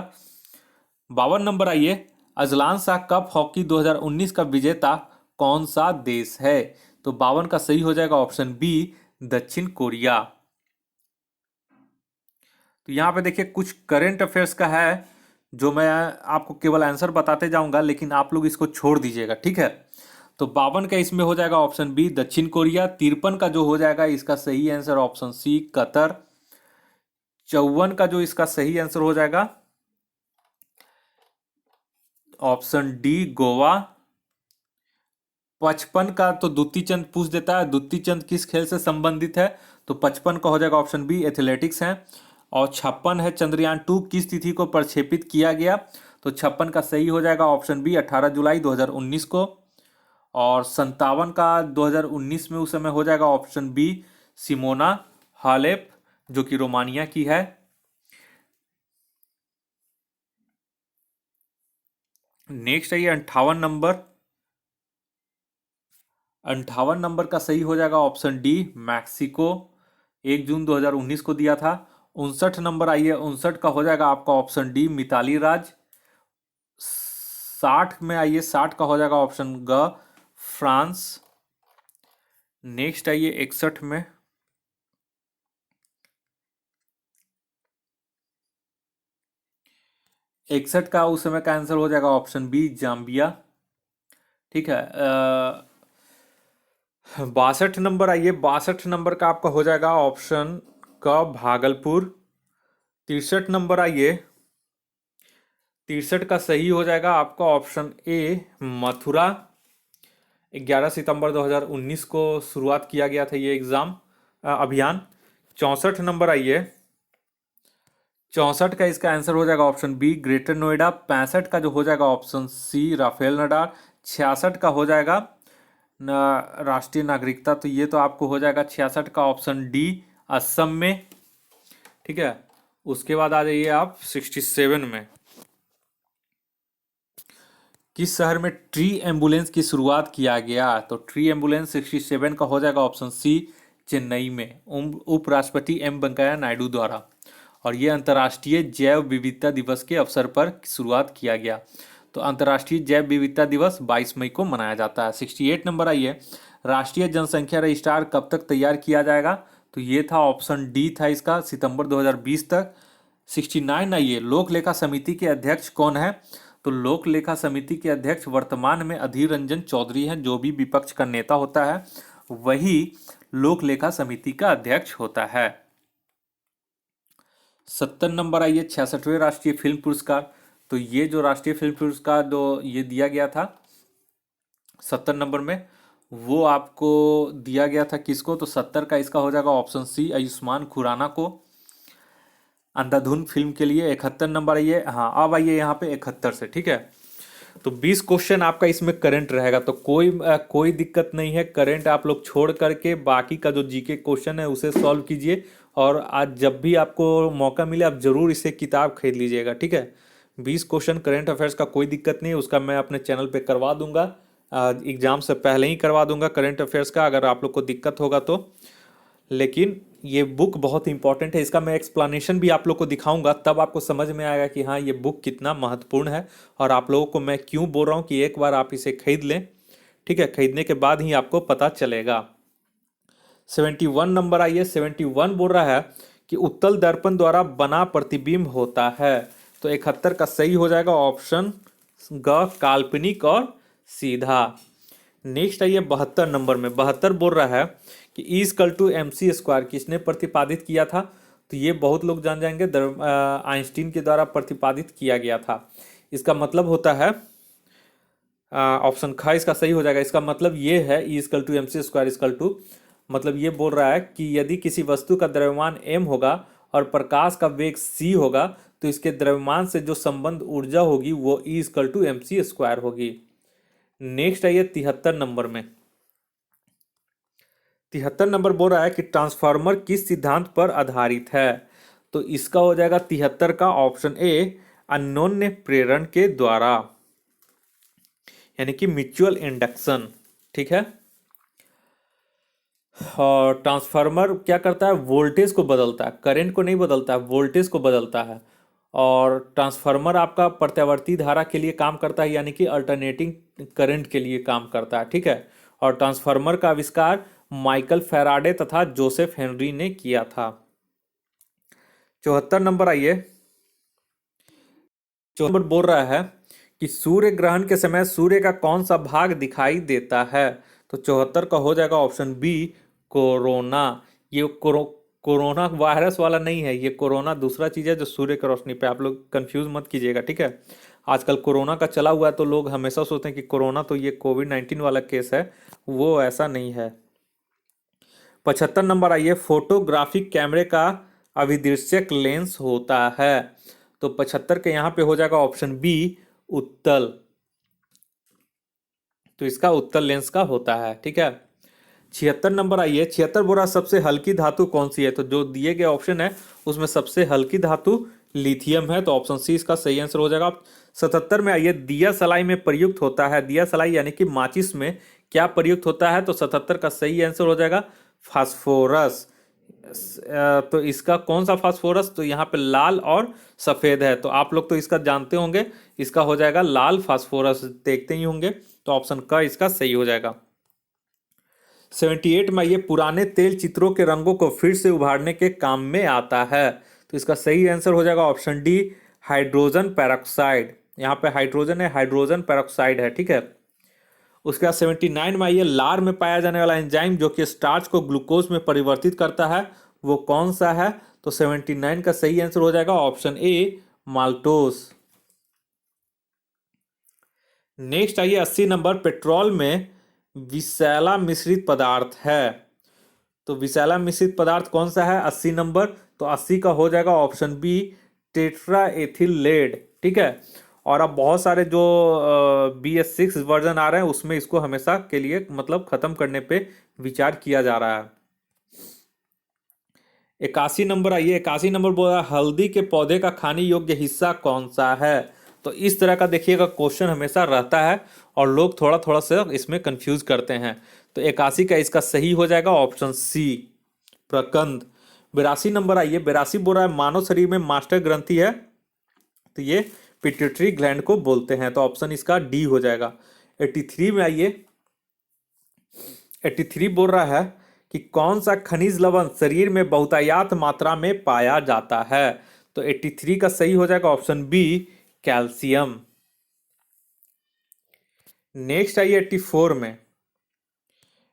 52 नंबर आइए, अजलान शाह कप हॉकी 2019 का विजेता कौन सा देश है, तो 52 का सही हो जाएगा ऑप्शन बी, दक्षिण कोरिया। तो यहाँ पे देखिए कुछ करंट अफेयर्स का है, जो मैं आपको केवल आंसर बताते जाऊंगा, लेकिन आप लोग इसको छोड़ दीजिएगा, ठीक है। तो 52 का इसमें हो जाएगा ऑप्शन बी, दक्षिण कोरिया। 53 का जो हो जाएगा इसका सही आंसर ऑप्शन सी, कतर। 54 का जो इसका सही आंसर हो जाएगा ऑप्शन डी, गोवा। 55 का तो दुती चंद पूछ देता है, दुती चंद किस खेल से संबंधित है, तो 55 का हो जाएगा ऑप्शन बी, एथलेटिक्स है। और 56 है, चंद्रयान 2 किस तिथि को प्रक्षेपित किया गया, तो 56 का सही हो जाएगा ऑप्शन बी 18 जुलाई 2019 को। और 57 का 2019 में उस समय हो जाएगा ऑप्शन बी सिमोना हालेप, जो कि रोमानिया की है। नेक्स्ट आइए 58 नंबर। 58 नंबर का सही हो जाएगा ऑप्शन डी मैक्सिको, 1 जून 2019 को दिया था। 59 नंबर आइए, 59 का हो जाएगा आपका ऑप्शन डी मिताली राज। 60 में आइए, 60 का हो जाएगा ऑप्शन ग फ्रांस। नेक्स्ट आइए 61 में। 61 का उस समय का आंसर हो जाएगा ऑप्शन बी जाम्बिया। ठीक है। 62 नंबर आइए, 62 नंबर का आपका हो जाएगा ऑप्शन क भागलपुर। 63 नंबर आइए, 63 का सही हो जाएगा आपका ऑप्शन ए मथुरा। 11 सितंबर 2019 को शुरुआत किया गया था ये अभियान। 64 नंबर आइए, 64 का इसका आंसर हो जाएगा ऑप्शन बी ग्रेटर नोएडा। 65 का जो हो जाएगा ऑप्शन सी राफेल नडाल। 66 का हो जाएगा राष्ट्रीय नागरिकता, तो ये तो आपको हो जाएगा 66 का ऑप्शन डी असम में। ठीक है। उसके बाद आ जाइए आप 67 में। किस शहर में ट्री एम्बुलेंस की शुरुआत किया गया? तो ट्री एम्बुलेंस 67 का हो जाएगा ऑप्शन सी चेन्नई में, उपराष्ट्रपति एम वेंकैया नायडू द्वारा। और ये अंतर्राष्ट्रीय जैव विविधता दिवस के अवसर पर शुरुआत किया गया। तो अंतर्राष्ट्रीय जैव विविधता दिवस 22 मई को मनाया जाता है। 68 नंबर आइए, राष्ट्रीय जनसंख्या रजिस्टर कब तक तैयार किया जाएगा? तो ये था ऑप्शन डी था इसका, सितंबर 2020 तक। 69 आइए, लोक लेखा समिति के अध्यक्ष कौन है? तो लोक लेखा समिति के अध्यक्ष वर्तमान में अधीर रंजन चौधरी हैं। जो भी विपक्ष का नेता होता है वही लोक लेखा समिति का अध्यक्ष होता है। 70 नंबर आइए, 66वें राष्ट्रीय फिल्म पुरस्कार। तो ये जो राष्ट्रीय फिल्म पुरस्कार जो ये दिया गया था 70 नंबर में, वो आपको दिया गया था किसको? तो 70 का इसका हो जाएगा ऑप्शन सी आयुष्मान खुराना को, अंधाधुन फिल्म के लिए। 71 नंबर आइए, हाँ अब आइए यहाँ पे 71 से। ठीक है। तो 20 क्वेश्चन आपका इसमें करंट रहेगा, तो कोई दिक्कत नहीं है। करंट आप लोग छोड़ करके बाकी का जो जीके क्वेश्चन है उसे सॉल्व कीजिए। और आज जब भी आपको मौका मिले आप जरूर इसे किताब खरीद लीजिएगा। ठीक है। 20 क्वेश्चन करंट अफेयर्स का कोई दिक्कत नहीं है, उसका मैं अपने चैनल पे करवा दूंगा। एग्जाम से पहले ही करवा दूंगा करंट अफेयर्स का, अगर आप लोग को दिक्कत होगा तो। लेकिन ये बुक बहुत इंपॉर्टेंट है, इसका मैं एक्सप्लेनेशन भी आप लोग को दिखाऊंगा, तब आपको समझ में आएगा कि हाँ ये बुक कितना महत्वपूर्ण है। और आप लोगों को मैं क्यों बोल रहा हूँ कि एक बार आप इसे खरीद लें। ठीक है। खरीदने के बाद ही आपको पता चलेगा। 71 नंबर आइए, 71 बोल रहा है कि उत्तल दर्पण द्वारा बना प्रतिबिंब होता है। तो 71 का सही हो जाएगा ऑप्शन ग काल्पनिक और सीधा। नेक्स्ट आइए 72 नंबर में, 72 बोल रहा है कि E equal to M C square किसने प्रतिपादित किया था? तो ये बहुत लोग जान जाएंगे, आइंस्टीन के द्वारा प्रतिपादित किया गया था। इसका मतलब होता है ऑप्शन ख इसका सही हो जाएगा। इसका मतलब ये है E equal to M C square equal to, मतलब ये बोल रहा है कि यदि किसी वस्तु का द्रव्यमान m होगा और प्रकाश का वेग c होगा तो इसके द्रव्यमान से जो संबंध ऊर्जा होगी वो E equal to M C square होगी। नेक्स्ट आइए 73 नंबर में। 73 नंबर बोल रहा है कि ट्रांसफार्मर किस सिद्धांत पर आधारित है? तो इसका हो जाएगा 73 का ऑप्शन ए अन्योन्य प्रेरण के द्वारा, यानी कि म्यूचुअल इंडक्शन। ठीक है। और ट्रांसफार्मर क्या करता है? वोल्टेज को बदलता है, करंट को नहीं बदलता है, वोल्टेज को बदलता है। और ट्रांसफार्मर आपका प्रत्यावर्ती धारा के लिए काम करता है, यानी कि अल्टरनेटिंग करंट के लिए काम करता है। ठीक है। और ट्रांसफार्मर का आविष्कार माइकल फैराडे तथा जोसेफ हेनरी ने किया था। 74 नंबर आइए, 74 नंबर बोल रहा है कि सूर्य ग्रहण के समय सूर्य का कौन सा भाग दिखाई देता है? तो 74 का हो जाएगा ऑप्शन बी कोरोना। ये कोरोना वायरस वाला नहीं है, ये कोरोना दूसरा चीज है जो सूर्य की रोशनी पे, आप लोग कंफ्यूज मत कीजिएगा। ठीक है। आजकल कोरोना का चला हुआ है तो लोग हमेशा सोचते हैं कि कोरोना तो ये कोविड-19 वाला केस है, वो ऐसा नहीं है। 75 नंबर आइए, फोटोग्राफिक कैमरे का अभिदृश्यक लेंस होता है। तो 75 के यहाँ पे हो जाएगा ऑप्शन बी उत्तल। तो इसका उत्तल लेंस का होता है। ठीक है, 76 नंबर आइए। 76 बोरा सबसे हल्की धातु कौन सी है? तो जो दिए गए ऑप्शन है उसमें सबसे हल्की धातु लिथियम है, तो ऑप्शन सी इसका सही आंसर हो जाएगा। 77 में आइए, दिया सलाई में प्रयुक्त होता है, दिया सलाई यानी कि माचिस में क्या प्रयुक्त होता है? तो 77 का सही आंसर हो जाएगा फास्फोरस। तो इसका कौन सा फास्फोरस? तो यहाँ पे लाल और सफेद है, तो आप लोग तो इसका जानते होंगे, इसका हो जाएगा लाल फास्फोरस, देखते ही होंगे। तो ऑप्शन का इसका सही हो जाएगा। 78 में ये पुराने तेल चित्रों के रंगों को फिर से उभारने के काम में आता है, तो इसका सही आंसर हो जाएगा ऑप्शन डी हाइड्रोजन पेरोक्साइड। यहाँ पे हाइड्रोजन है, हाइड्रोजन पेरोक्साइड है। ठीक है, उसके बाद 79 में ये लार में पाया जाने वाला एंजाइम जो कि स्टार्च को ग्लूकोज में परिवर्तित करता है, वो कौन सा है? तो 79 का सही आंसर हो जाएगा ऑप्शन ए माल्टोस। नेक्स्ट आइए 80 नंबर, पेट्रोल में विषैला मिश्रित पदार्थ है, तो विषैला मिश्रित पदार्थ कौन सा है 80 नंबर? तो 80 का हो जाएगा option B tetra ethyl lead. ठीक है, और अब बहुत सारे जो BS6 वर्जन आ रहे हैं उसमें इसको हमेशा के लिए मतलब खत्म करने पे विचार किया जा रहा है। 81 नंबर आइए। 81 नंबर बोला हल्दी के पौधे का खाने योग्य हिस्सा कौन सा है? तो इस तरह का देखिएगा क्वेश्चन हमेशा रहता है और लोग थोड़ा थोड़ा सा इसमें कंफ्यूज करते हैं। तो 81 का इसका सही हो जाएगा ऑप्शन सी प्रकंद। 82 नंबर आइए। 82 बोल रहा है मानव शरीर में मास्टर ग्रंथि है, तो ये पिट्यूटरी ग्लैंड को बोलते हैं, तो ऑप्शन इसका डी हो जाएगा। 83 में आइए। 83 बोल रहा है कि कौन सा खनिज लवण शरीर में बहुतायत मात्रा में पाया जाता है? तो 83 का सही हो जाएगा ऑप्शन बी कैल्शियम। नेक्स्ट आइए 84 में।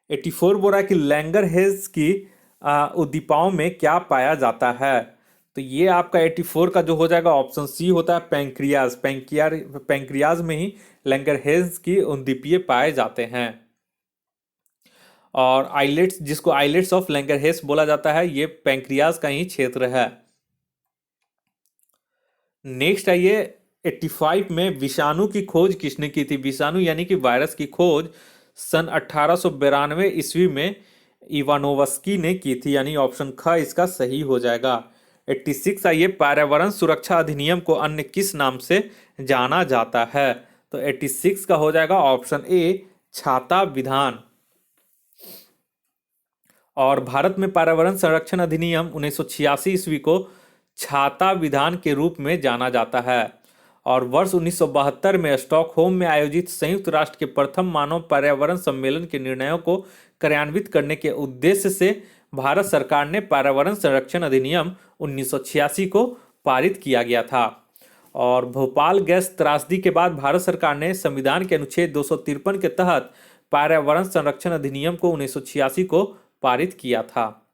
84 बोल रहा है कि लैंगरहेंस की उद्दीपनाओं में क्या पाया जाता है? तो ये आपका 84 का जो हो जाएगा ऑप्शन सी होता है पैंक्रियाज। पैंक्रियाज में ही लैंगरहेंस की उद्दीपीय पाए जाते हैं। और आइलेट्स, जिसको आइलेट्स ऑफ लैंगरहेंस बोला जाता है, ये पैंक्रियाज का ही क्षेत्र है। नेक्स्ट आइए 85 में विषाणु की खोज किसने की थी? विषाणु यानी कि वायरस की खोज सन 1892 ईस्वी में इवानोवस्की ने की थी, यानी ऑप्शन ख इसका सही हो जाएगा। 86 आइए। पर्यावरण सुरक्षा अधिनियम को अन्य किस नाम से जाना जाता है? तो 86 का हो जाएगा ऑप्शन ए छाता विधान। और भारत में पर्यावरण संरक्षण अधिनियम 1986 ईस्वी को छाता विधान के रूप में जाना जाता है। और वर्ष 1972 में स्टॉकहोम में आयोजित संयुक्त राष्ट्र के प्रथम मानव पर्यावरण सम्मेलन के निर्णयों को कार्यान्वित करने के उद्देश्य से भारत सरकार ने पर्यावरण संरक्षण अधिनियम 1986 को पारित किया गया था। और भोपाल गैस त्रासदी के बाद भारत सरकार ने संविधान के अनुच्छेद 253 के तहत पर्यावरण संरक्षण अधिनियम को 1986 को पारित किया था।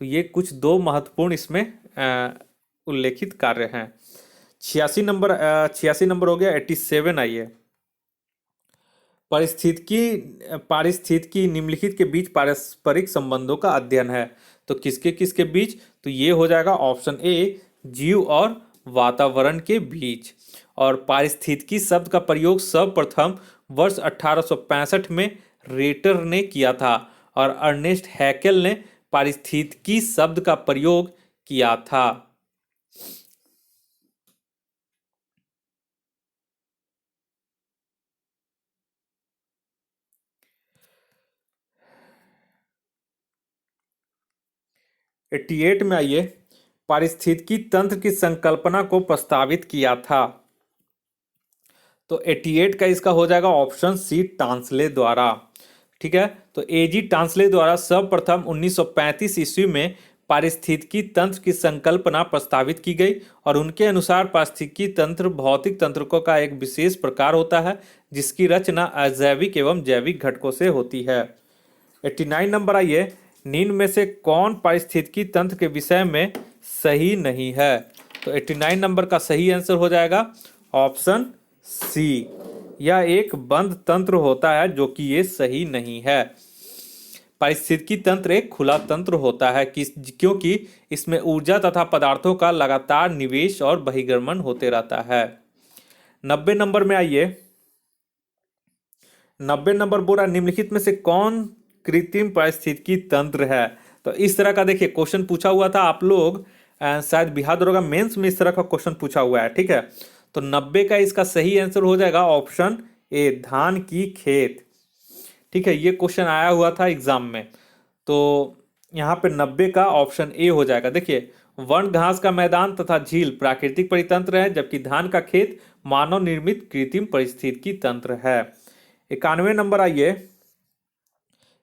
तो ये कुछ दो महत्वपूर्ण इसमें उल्लेखित कार्य हैं। 86 नंबर हो गया। 87 आइए। पारिस्थितिकी निम्नलिखित के बीच पारस्परिक संबंधों का अध्ययन है, तो किसके किसके बीच? तो ये हो जाएगा ऑप्शन ए जीव और वातावरण के बीच। और पारिस्थितिकी शब्द का प्रयोग सर्वप्रथम वर्ष 1865 में रेटर ने किया था और अर्नेस्ट हैकेल ने पारिस्थितिकी शब्द का प्रयोग किया था। एट्टी एट में आइए। पारिस्थितिकी तंत्र की संकल्पना को प्रस्तावित किया था, तो 88 का इसका हो जाएगा ऑप्शन सी टांसले द्वारा। ठीक है, तो एजी टांसले द्वारा सर्वप्रथम 1935 ईस्वी में पारिस्थितिकी तंत्र की संकल्पना प्रस्तावित की गई और उनके अनुसार पारिस्थितिकी तंत्र भौतिक तंत्रकों का एक विशेष प्रकार होता है जिसकी रचना अजैविक एवं जैविक घटकों से होती है। 89 नंबर आइए। निम्न में से कौन पारिस्थितिकी तंत्र के विषय में सही नहीं है? तो 89 नंबर का सही आंसर हो जाएगा ऑप्शन सी, यह एक बंद तंत्र होता है, जो कि ये सही नहीं है। पारिस्थितिकी तंत्र एक खुला तंत्र होता है क्योंकि इसमें ऊर्जा तथा पदार्थों का लगातार निवेश और बहिर्गमन होते रहता है। 90 नंबर में आइए। 90 नंबर बोल रहा है निम्नलिखित में से कौन कृत्रिम पारिस्थितिकी तंत्र है। तो इस तरह का देखिए क्वेश्चन पूछा हुआ था, आप लोग शायद बिहार दरोगा मेंस में इस तरह का क्वेश्चन पूछा हुआ है, ठीक है। तो 90 का इसका सही आंसर हो जाएगा ऑप्शन ए, धान की खेत, ठीक है। ये क्वेश्चन आया हुआ था एग्जाम में, तो यहाँ पे 90 का ऑप्शन ए हो जाएगा। देखिए, वन घास का मैदान तथा झील प्राकृतिक परितंत्र है, जबकि धान का खेत मानव निर्मित कृत्रिम पारिस्थितिकी तंत्र है। 91 नंबर आइए।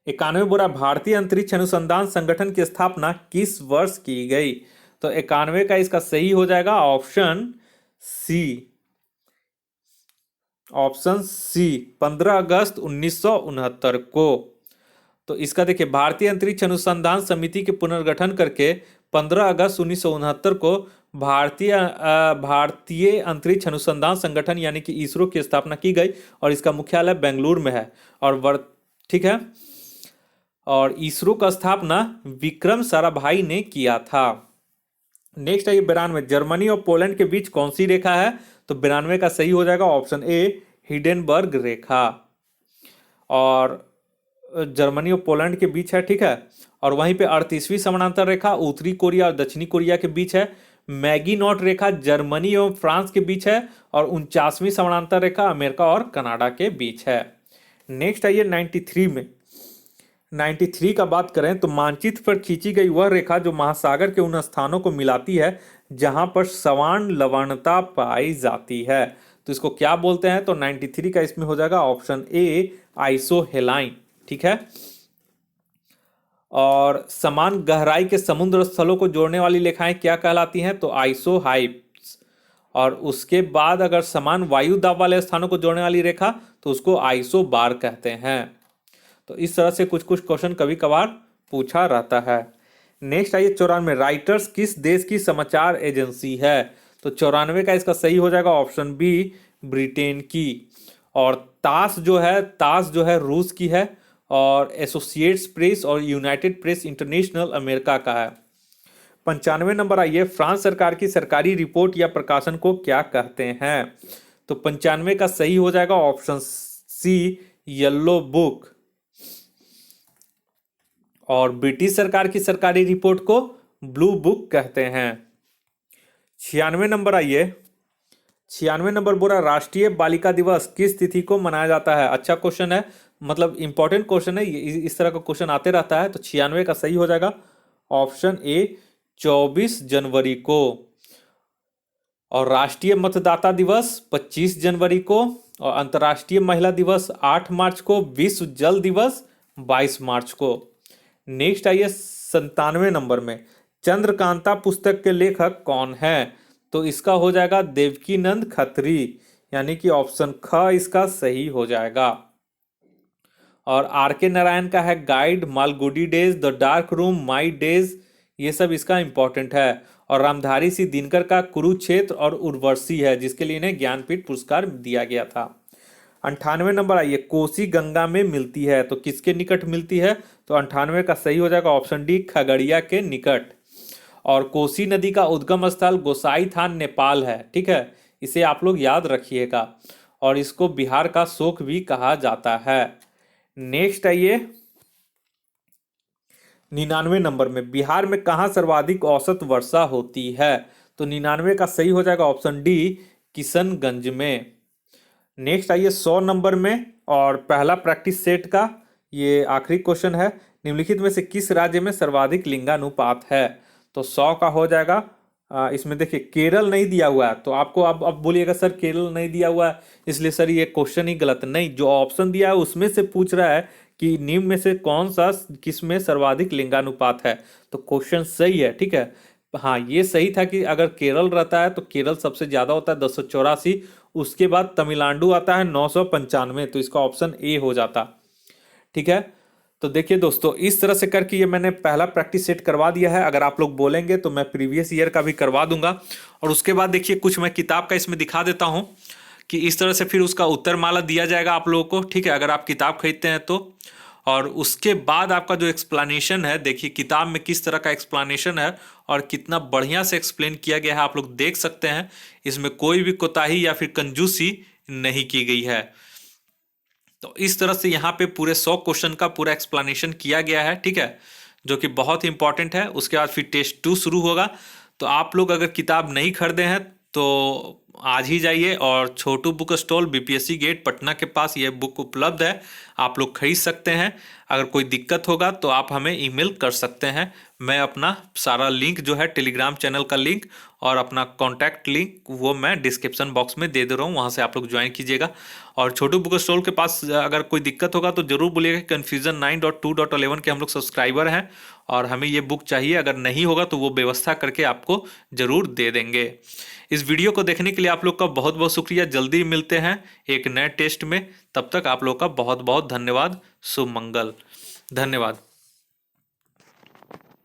91 बोला भारतीय अंतरिक्ष अनुसंधान संगठन की स्थापना किस वर्ष की गई। तो 91 का इसका सही हो जाएगा ऑप्शन सी, ऑप्शन सी 15 अगस्त 1969 को। तो इसका देखिए भारतीय अंतरिक्ष अनुसंधान समिति के पुनर्गठन करके 15 अगस्त 1969 को भारतीय अंतरिक्ष अनुसंधान संगठन यानी कि इसरो की स्थापना की गई और इसका मुख्यालय बेंगलुरु में है। और ठीक है, और इसरो का स्थापना विक्रम साराभाई ने किया था। नेक्स्ट है 92, जर्मनी और पोलैंड के बीच कौन सी रेखा है। तो 92 का सही हो जाएगा ऑप्शन ए, हिडेनबर्ग रेखा। और जर्मनी और पोलैंड के बीच है, ठीक है। और वहीं पे 38वीं समानांतर रेखा उत्तरी कोरिया और दक्षिणी कोरिया के बीच है। मैगीनॉट रेखा जर्मनी एवं फ्रांस के बीच है। और 49वीं समानांतर रेखा अमेरिका और कनाडा के बीच है। नेक्स्ट आइए 93 में। 93 का बात करें तो मानचित्र पर खींची गई वह रेखा जो महासागर के उन स्थानों को मिलाती है जहां पर सवर्ण लवणता पाई जाती है, तो इसको क्या बोलते हैं। तो 93 का इसमें हो जाएगा ऑप्शन ए, आइसोहेलाइन, ठीक है। और समान गहराई के समुद्र स्थलों को जोड़ने वाली रेखाएं क्या कहलाती हैं। तो आइसोहाइप्स। और उसके बाद अगर समान वायु दाब वाले स्थानों को जोड़ने वाली रेखा तो उसको आइसोबार कहते हैं। तो इस तरह से कुछ कुछ क्वेश्चन कभी कभार पूछा रहता है। नेक्स्ट आइए 94, राइटर्स किस देश की समाचार एजेंसी है। तो 94 का इसका सही हो जाएगा ऑप्शन बी, ब्रिटेन की। और तास जो है रूस की है। और एसोसिएट्स प्रेस और यूनाइटेड प्रेस इंटरनेशनल अमेरिका का है। 95 नंबर आइए, फ्रांस सरकार की सरकारी रिपोर्ट या प्रकाशन को क्या कहते हैं। तो 95 का सही हो जाएगा ऑप्शन सी, येलो बुक। और ब्रिटिश सरकार की सरकारी रिपोर्ट को ब्लू बुक कहते हैं। 96 नंबर आइए। 96 नंबर बोला राष्ट्रीय बालिका दिवस किस तिथि को मनाया जाता है। अच्छा क्वेश्चन है, मतलब इंपॉर्टेंट क्वेश्चन है, इस तरह का क्वेश्चन आते रहता है। तो 96 का सही हो जाएगा ऑप्शन ए, 24 जनवरी को। और राष्ट्रीय मतदाता दिवस 25 जनवरी को। और अंतर्राष्ट्रीय महिला दिवस 8 मार्च को। विश्व जल दिवस 22 मार्च को। नेक्स्ट आइए 97 नंबर में, चंद्रकांता पुस्तक के लेखक कौन है। तो इसका हो जाएगा देवकीनंद खत्री, यानी कि ऑप्शन ख इसका सही हो जाएगा। और आर के नारायण का है guide, Malgudi days, the dark room, my days, ये सब इसका इंपॉर्टेंट है। और रामधारी सिंह दिनकर का कुरुक्षेत्र और उर्वशी है, जिसके लिए इन्हें ज्ञानपीठ पुरस्कार दिया गया था। 98 नंबर आइए, कोसी गंगा में मिलती है, तो किसके निकट मिलती है। तो 98 का सही हो जाएगा ऑप्शन डी, खगड़िया के निकट। और कोसी नदी का उद्गम स्थल गोसाई थान नेपाल है, ठीक है, इसे आप लोग याद रखिएगा। और इसको बिहार का शोक भी कहा जाता है। नेक्स्ट आइए 99 नंबर में, बिहार में कहाँ सर्वाधिक औसत वर्षा होती है। तो 99 का सही हो जाएगा ऑप्शन डी, किशनगंज में। नेक्स्ट आइए 100 नंबर में, और पहला प्रैक्टिस सेट का ये आखिरी क्वेश्चन है, निम्नलिखित में से किस राज्य में सर्वाधिक लिंगानुपात है। तो 100 का हो जाएगा, इसमें देखिए केरल नहीं दिया हुआ है, तो आपको अब बोलिएगा सर केरल नहीं दिया हुआ है इसलिए सर ये क्वेश्चन ही गलत। नहीं, जो ऑप्शन दिया है उसमें से पूछ रहा है कि निम्न में से कौन सा किस में सर्वाधिक लिंगानुपात है। तो क्वेश्चन सही है, ठीक है। हाँ, ये सही था कि अगर केरल रहता है तो केरल सबसे ज्यादा होता है 284, उसके बाद तमिलनाडु आता है 995, तो इसका ऑप्शन ए हो जाता, ठीक है। तो देखिए दोस्तों, इस तरह से करके ये मैंने पहला प्रैक्टिस सेट करवा दिया है। अगर आप लोग बोलेंगे तो मैं प्रीवियस ईयर का भी करवा दूंगा। और उसके बाद देखिए कुछ मैं किताब का इसमें दिखा देता हूं कि इस तरह से फिर उसका उत्तर माला दिया जाएगा आप लोगों को, ठीक है, अगर आप किताब खरीदते हैं तो। और उसके बाद आपका जो एक्सप्लेनेशन है, देखिए किताब में किस तरह का एक्सप्लेनेशन है और कितना बढ़िया से एक्सप्लेन किया गया है, आप लोग देख सकते हैं। इसमें कोई भी कोताही या फिर कंजूसी नहीं की गई है। तो इस तरह से यहाँ पे पूरे 100 क्वेश्चन का पूरा एक्सप्लेनेशन किया गया है, ठीक है, जो कि बहुत ही इंपॉर्टेंट है। उसके बाद फिर टेस्ट 2 शुरू होगा। तो आप लोग अगर किताब नहीं खरीदे हैं तो आज ही जाइए और Chhotu book stall BPSC gate Patna के पास ये बुक उपलब्ध है, आप लोग खरीद सकते हैं। अगर कोई दिक्कत होगा तो आप हमें ईमेल कर सकते हैं। मैं अपना सारा लिंक जो है, टेलीग्राम चैनल का लिंक और अपना कॉन्टैक्ट लिंक, वो मैं डिस्क्रिप्शन बॉक्स में दे रहा हूँ, वहाँ से आप लोग ज्वाइन कीजिएगा। और छोटू बुक स्टॉल के पास अगर कोई दिक्कत होगा तो ज़रूर बोलिएगा। कन्फ्यूज़न 9.2.11 के हम लोग सब्सक्राइबर हैं और हमें ये बुक चाहिए। अगर नहीं होगा तो वो व्यवस्था करके आपको ज़रूर दे देंगे। इस वीडियो को देखने के लिए आप लोग का बहुत बहुत शुक्रिया। जल्दी मिलते हैं एक नए टेस्ट में, तब तक आप लोग का बहुत बहुत धन्यवाद। शुभ मंगल। धन्यवाद।